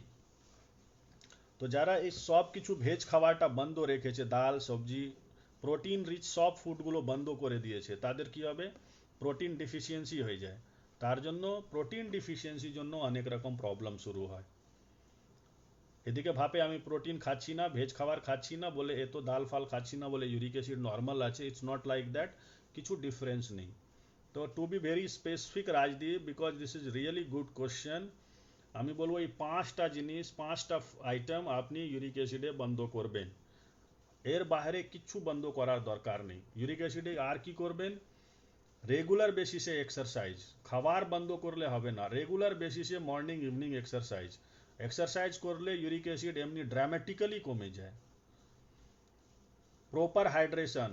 তো যারা এই সব কিছু ভেজ খাওয়াটা বন্ধ রেখেছে, ডাল সবজি প্রোটিন রিচ সব ফুডগুলো বন্ধ করে দিয়েছে, তাদের কি হবে? প্রোটিন ডিফিসিয়েন্সি হয়ে যায়। তার জন্য প্রোটিন ডিফিসিয়েন্সির জন্য অনেক রকম প্রবলেম শুরু হয়। এদিকে ভাবে আমি প্রোটিন খাচ্ছি না, ভেজ খাবার খাচ্ছি না বলে, এ তো ডাল ফাল খাচ্ছি না বলে ইউরিক অ্যাসিড নর্মাল আছে, ইটস নট লাইক দ্যাট, কিছু ডিফারেন্স নেই। তো to be very specific Rajdeep, because this is really good question, আমি বলবো এই 5টা জিনিস, 5টা আইটেম আপনি ইউরিক অ্যাসিডে বন্ধ করবেন, এর বাইরে কিচ্ছু বন্ধ করার দরকার নেই। ইউরিক অ্যাসিডে আর কি করবেন? রেগুলার বেসিসে এক্সারসাইজ, খাবার বন্ধ করলে হবে না, রেগুলার বেসিসে মর্নিং ইভিনিং এক্সারসাইজ, এক্সারসাইজ করলে ইউরিক অ্যাসিড এমনি ড্রামাটিক্যালি কমে যায়। প্রপার হাইড্রেশন,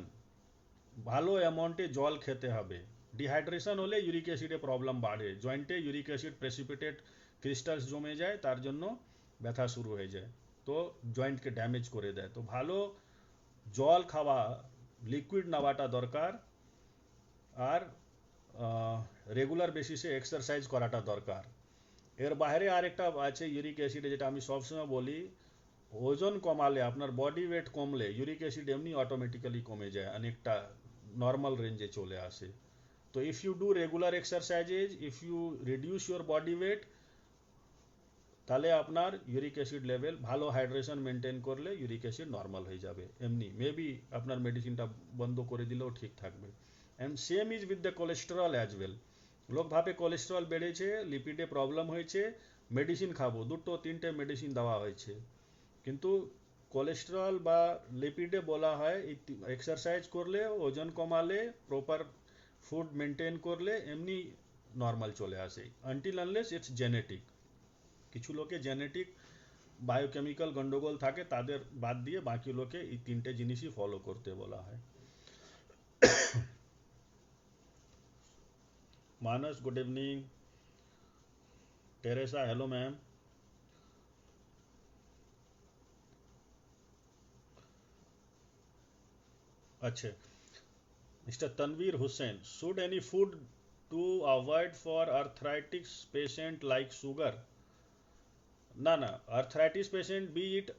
ভালো অ্যামাউন্টে জল খেতে হবে। ডিহাইড্রেশন হলে ইউরিক অ্যাসিডে প্রবলেম বাড়ে, জয়েন্টে ইউরিক অ্যাসিড প্রেসিপিটেট ক্রিস্টালস জমে যায়, তার জন্য ব্যথা শুরু হয়ে যায়, তো জয়েন্টকে ড্যামেজ করে দেয়। তো ভালো জল খাওয়া, লিকুইড নেওয়াটা দরকার, আর রেগুলার বেসিসে এক্সারসাইজ করাটা দরকার। এর বাইরে আরেকটা আছে ইউরিক অ্যাসিডে, যেটা আমি সবসময় বলি, ওজন কমালে, আপনার বডি ওয়েট কমলে ইউরিক অ্যাসিড এমনি অটোমেটিক্যালি কমে যায়, অনেকটা নর্মাল রেঞ্জে চলে আসে। তো if you do regular exercises, if you reduce your body weight, তাহলে আপনার ইউরিক অ্যাসিড লেভেল, ভালো হাইড্রেশন মেনটেন করলে ইউরিক অ্যাসিড নর্মাল হয়ে যাবে। এমনি মেবি আপনার মেডিসিনটা বন্ধ করে দিলেও ঠিক থাকবে। And same is with the cholesterol as well. লোক ভাবে কোলেস্টেরল বেড়েছে, লিপিডে প্রবলেম হয়েছে, মেডিসিন খাবো, দুটো তিনটে মেডিসিন দেওয়া হয়েছে, কিন্তু কোলেস্টেরল বা লিপিডে বলা হয় এই এক্সারসাইজ করলে, ওজন কমালে, প্রপার ফুড মেনটেন করলে এমনি নর্মাল চলে আসে, আনটিল আনলেস ইটস জেনেটিক। কিছু লোকে জেনেটিক বায়োকেমিক্যাল গন্ডগোল থাকে, তাদের বাদ দিয়ে বাকি লোকে এই তিনটে জিনিসই ফলো করতে বলা হয়। Manas good evening. Teresa hello ma'am. अच्छे, mister Tanvir Hussain, should any food to avoid for arthritis patient like sugar? ना ना, arthritis patient be it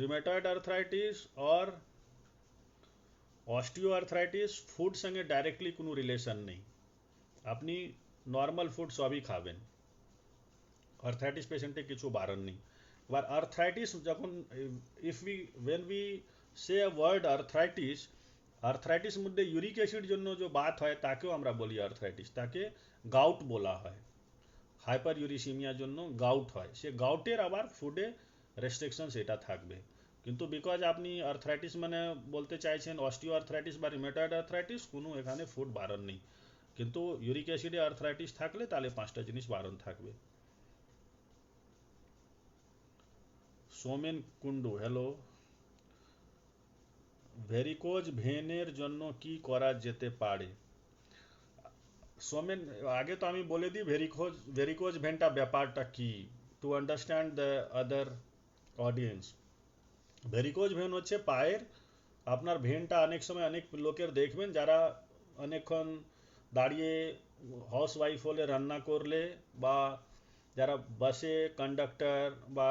rheumatoid arthritis और অস্টিওআর্থ্রাইটিস ফুড সঙ্গে ডাইরেক্টলি কোনো রিলেশন নেই, আপনি নর্মাল ফুড সবই খাবেন, আর্থ্রাইটিস পেশেন্টে কিছু বারণ নেই। এবার আর্থ্রাইটিস যখন, if we when we say word arthritis, arthritis মধ্যে ইউরিক অ্যাসিড জন্য যে বাত হয় তাকেও আমরা বলি আর্থ্রাইটিস, তাকে গাউট বলা হয়। হাইপার ইউরিসিমিয়ার জন্য গাউট হয়, সে গাউটের আবার ফুডে রেস্ট্রিকশন সেটা থাকবে। কিন্তু বিকজ আপনি আর্থ্রাইটিস মানে বলতে চাইছেন অস্টিও আর্থ্রাইটিস বা রিমেটয়েড আর্থ্রাইটিস, কোনো এখানে ফুড বারণ নেই। কিন্তু ইউরিক অ্যাসিডে আর্থ্রাইটিস থাকলে তাহলে পাঁচটা জিনিস বারণ থাকবে। সোমেন কুন্ডু হ্যালো। ভেরিকোজ ভেনের জন্য কি করা যেতে পারে? সোমেন, আগে তো আমি বলে দিই ভেরিকোজ ভেনটা ব্যাপারটা কি, to understand the other audience. Varicose when হচ্ছে পায়ের, আপনার ভেনটা অনেক সময় অনেক লোকের দেখবেন যারা অনেকক্ষণ দাঁড়িয়ে, হাউস ওয়াইফ হলে রান্না করলে, বা যারা বাসে কন্ডাক্টর বা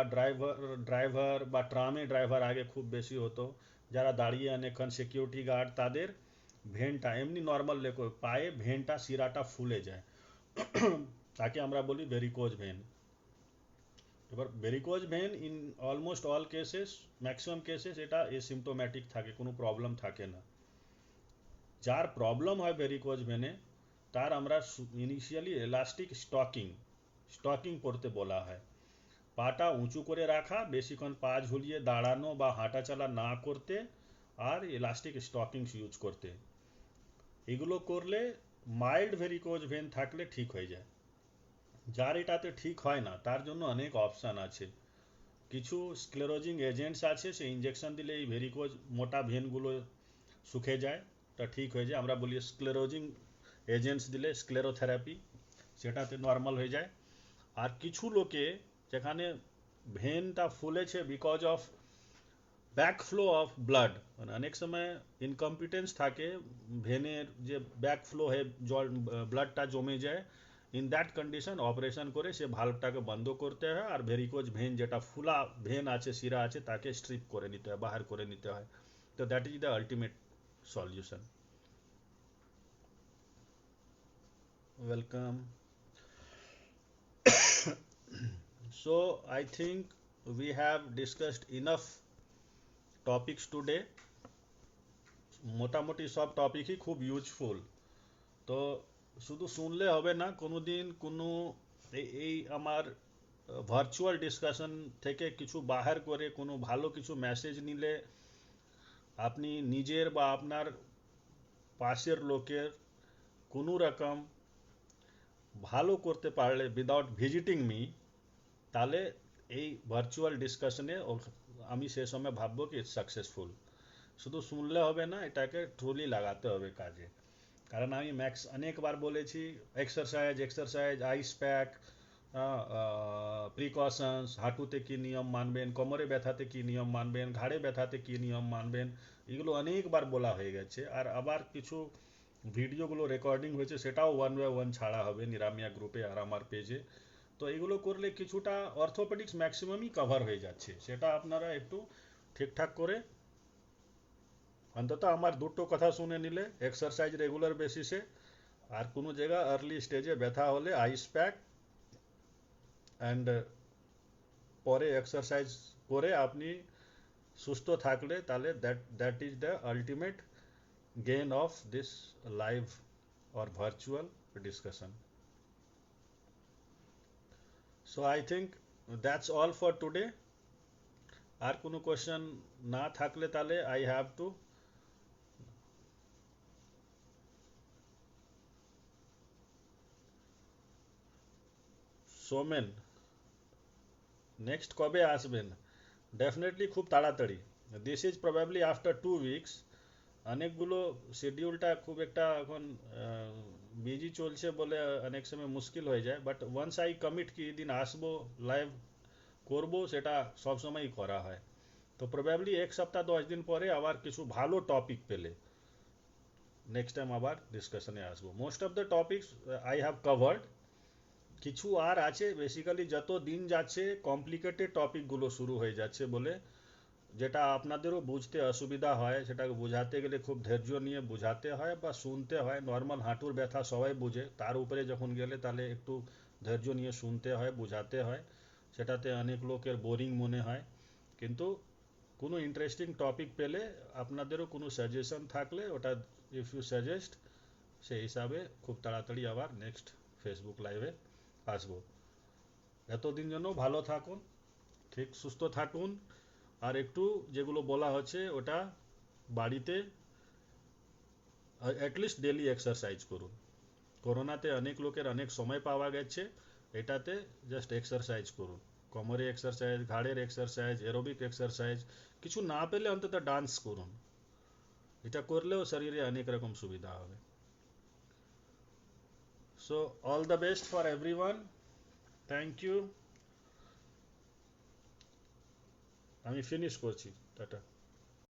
ড্রাইভার বা ট্রামে ড্রাইভার আগে খুব বেশি হতো, যারা দাঁড়িয়ে অনেকক্ষণ সিকিউরিটি গার্ড, তাদের ভেনটা এমনি নর্মাল লেখো, পায়ে ভেনটা শিরাটা ফুলে যায়, তাকে আমরা বলি ভেরিকোজ ভেন। এবার varicose when in almost all cases, maximum cases এটা এসিমটোম্যাটিক থাকে, কোনো প্রবলেম থাকে না। যার প্রবলেম হয় ভেরিকোজ ভেনে, তার আমরা ইনিশিয়ালি এলাস্টিক স্টকিং পরতে বলা হয়। পাটা উঁচু করে রাখা, বেশিক্ষণ পা ঝুলিয়ে দাঁড়ানো বা হাঁটাচলা না করতে, আর ইলাস্টিক স্টকিংস ইউজ করতে, এগুলো করলে মাইল্ড ভেরিকোজ ভেন থাকলে ঠিক হয়ে যায়। যার এটাতে ঠিক হয় না তার জন্য অনেক অপশান আছে, কিছু স্ক্লেরোজিং এজেন্টস আছে, সেই ইঞ্জেকশন দিলে এই ভেরিকোজ মোটা ভেনগুলো শুকে যায়, তা ঠিক হয়ে যায়, আমরা বলি স্ক্লেরোজিং এজেন্টস দিলে স্ক্লেরোথেরাপি, সেটাতে নর্মাল হয়ে যায়। আর কিছু লোকে যেখানে ভেনটা ফুলেছে because of backflow of blood, মানে অনেক সময় ইনকম্পিটেন্স থাকে, ভেনের যে ব্যাকফ্লো হয়ে জল ব্লাডটা জমে যায়, ইন দ্যাট কন্ডিশন অপারেশন করে সে ভাল্বটাকে বন্ধ করতে হয়, আর ভেরিকোজ ভেন যেটা ফুলা ভেন আছে, শিরা আছে, তাকে স্ট্রিপ করে নিতে হয়, বাহার করে নিতে হয়। তো that is the ultimate solution. Welcome. So I think we have discussed enough topics today, মোটামুটি সব টপিকই খুব ইউজফুল। তো শুধু শুনলে হবে না, কোনো দিন কোনো এই আমার ভার্চুয়াল ডিসকাশন থেকে কিছু বাহার করে কোনো ভালো কিছু মেসেজ নিলে আপনি নিজের বা আপনার পাশের লোকের কোনো রকম ভালো করতে পারলে উইদাউট ভিজিটিং মি, তাহলে এই ভার্চুয়াল ডিসকাশনে আমি সে সময় ভাববো কি সাকসেসফুল। শুধু শুনলে হবে না, এটাকে ট্রুলি লাগাতে হবে কাজে। কারণ আমি অনেকবার বলেছি, exercise exercise, ice pack, precautions, হাঁটুতে কি নিয়ম মানবেন, কোমরে ব্যথাতে কি নিয়ম মানবেন, ঘাড়ে ব্যথাতে কি নিয়ম মানবেন, এগুলো অনেকবার বলা হয়ে গেছে। আর আবার কিছু ভিডিওগুলো রেকর্ডিং হয়েছে, সেটাও 1 by 1 ছাড়া হবে নিরামিয়া গ্রুপে আর আমার পেজে। তো এগুলো করলে কিছুটা অর্থোপেডিক্স ম্যাক্সিমামই কভার হয়ে যাচ্ছে, সেটা আপনারা একটু ঠিকঠাক করে অন্তত আমার দুটো কথা শুনে নিলে, এক্সারসাইজ রেগুলার বেসিসে, আর কোনো জায়গা আর্লি স্টেজে ব্যথা হলে আইস প্যাক অ্যান্ড পরে এক্সারসাইজ করে আপনি সুস্থ থাকলে, তাহলে that is the ultimate gain of this live or virtual discussion. So I think that's all for today. আর কোনো কোয়েশ্চেন না থাকলে তাহলে I have to Somen, next কবে আসবেন? ডেফিনেটলি খুব তাড়াতাড়ি। This is probably after 2 weeks. অনেকগুলো শিডিউলটা খুব একটা এখন বিজি চলছে বলে অনেক সময় মুশকিল হয়ে যায়, বাট ওয়ান্স আই কমিট কি দিন আসবো, লাইভ করব, সেটা সবসময়ই করা হয়। তো প্রবাবলি 1 সপ্তাহ 10 দিন পরে আবার কিছু ভালো টপিক পেলে নেক্সট টাইম আবার ডিসকাশনে আসবো। Most of the topics I have covered. কিছু আর আছে, বেসিক্যালি যত দিন যাচ্ছে কমপ্লিকেটেড টপিকগুলো শুরু হয়ে যাচ্ছে বলে, যেটা আপনাদেরও বুঝতে অসুবিধা হয়, সেটাকে বোঝাতে গেলে খুব ধৈর্য নিয়ে বোঝাতে হয় বা শুনতে হয়। নর্মাল হাঁটুর ব্যথা সবাই বুঝে, তার উপরে যখন গেলে তাহলে একটু ধৈর্য নিয়ে শুনতে হয়, বোঝাতে হয়। সেটাতে অনেক লোকের বোরিং মনে হয়। কিন্তু কোনো ইন্টারেস্টিং টপিক পেলে, আপনাদেরও কোনো সাজেশন থাকলে ওটা ইফ ইউ সাজেস্ট, সেই হিসাবে খুব তাড়াতাড়ি আবার নেক্সট ফেসবুক লাইভে আসবো। এতদিন জন্য ভালো থাকুন, ঠিক সুস্থ থাকুন, আর একটু যেগুলো বলা হচ্ছে ওটা বাড়িতে অ্যাটলিস্ট ডেলি এক্সারসাইজ করুন। করোনাতে অনেক লোকের অনেক সময় পাওয়া গেছে, এটাতে জাস্ট এক্সারসাইজ করুন। কোমরে এক্সারসাইজ, ঘাড়ের এক্সারসাইজ, এরোবিক এক্সারসাইজ, কিছু না পেলে অন্তত ডান্স করুন। এটা করলেও শরীরে অনেক রকম সুবিধা হবে। So all the best for everyone. Thank you. আমি ফিনিশ করছি, টাটা।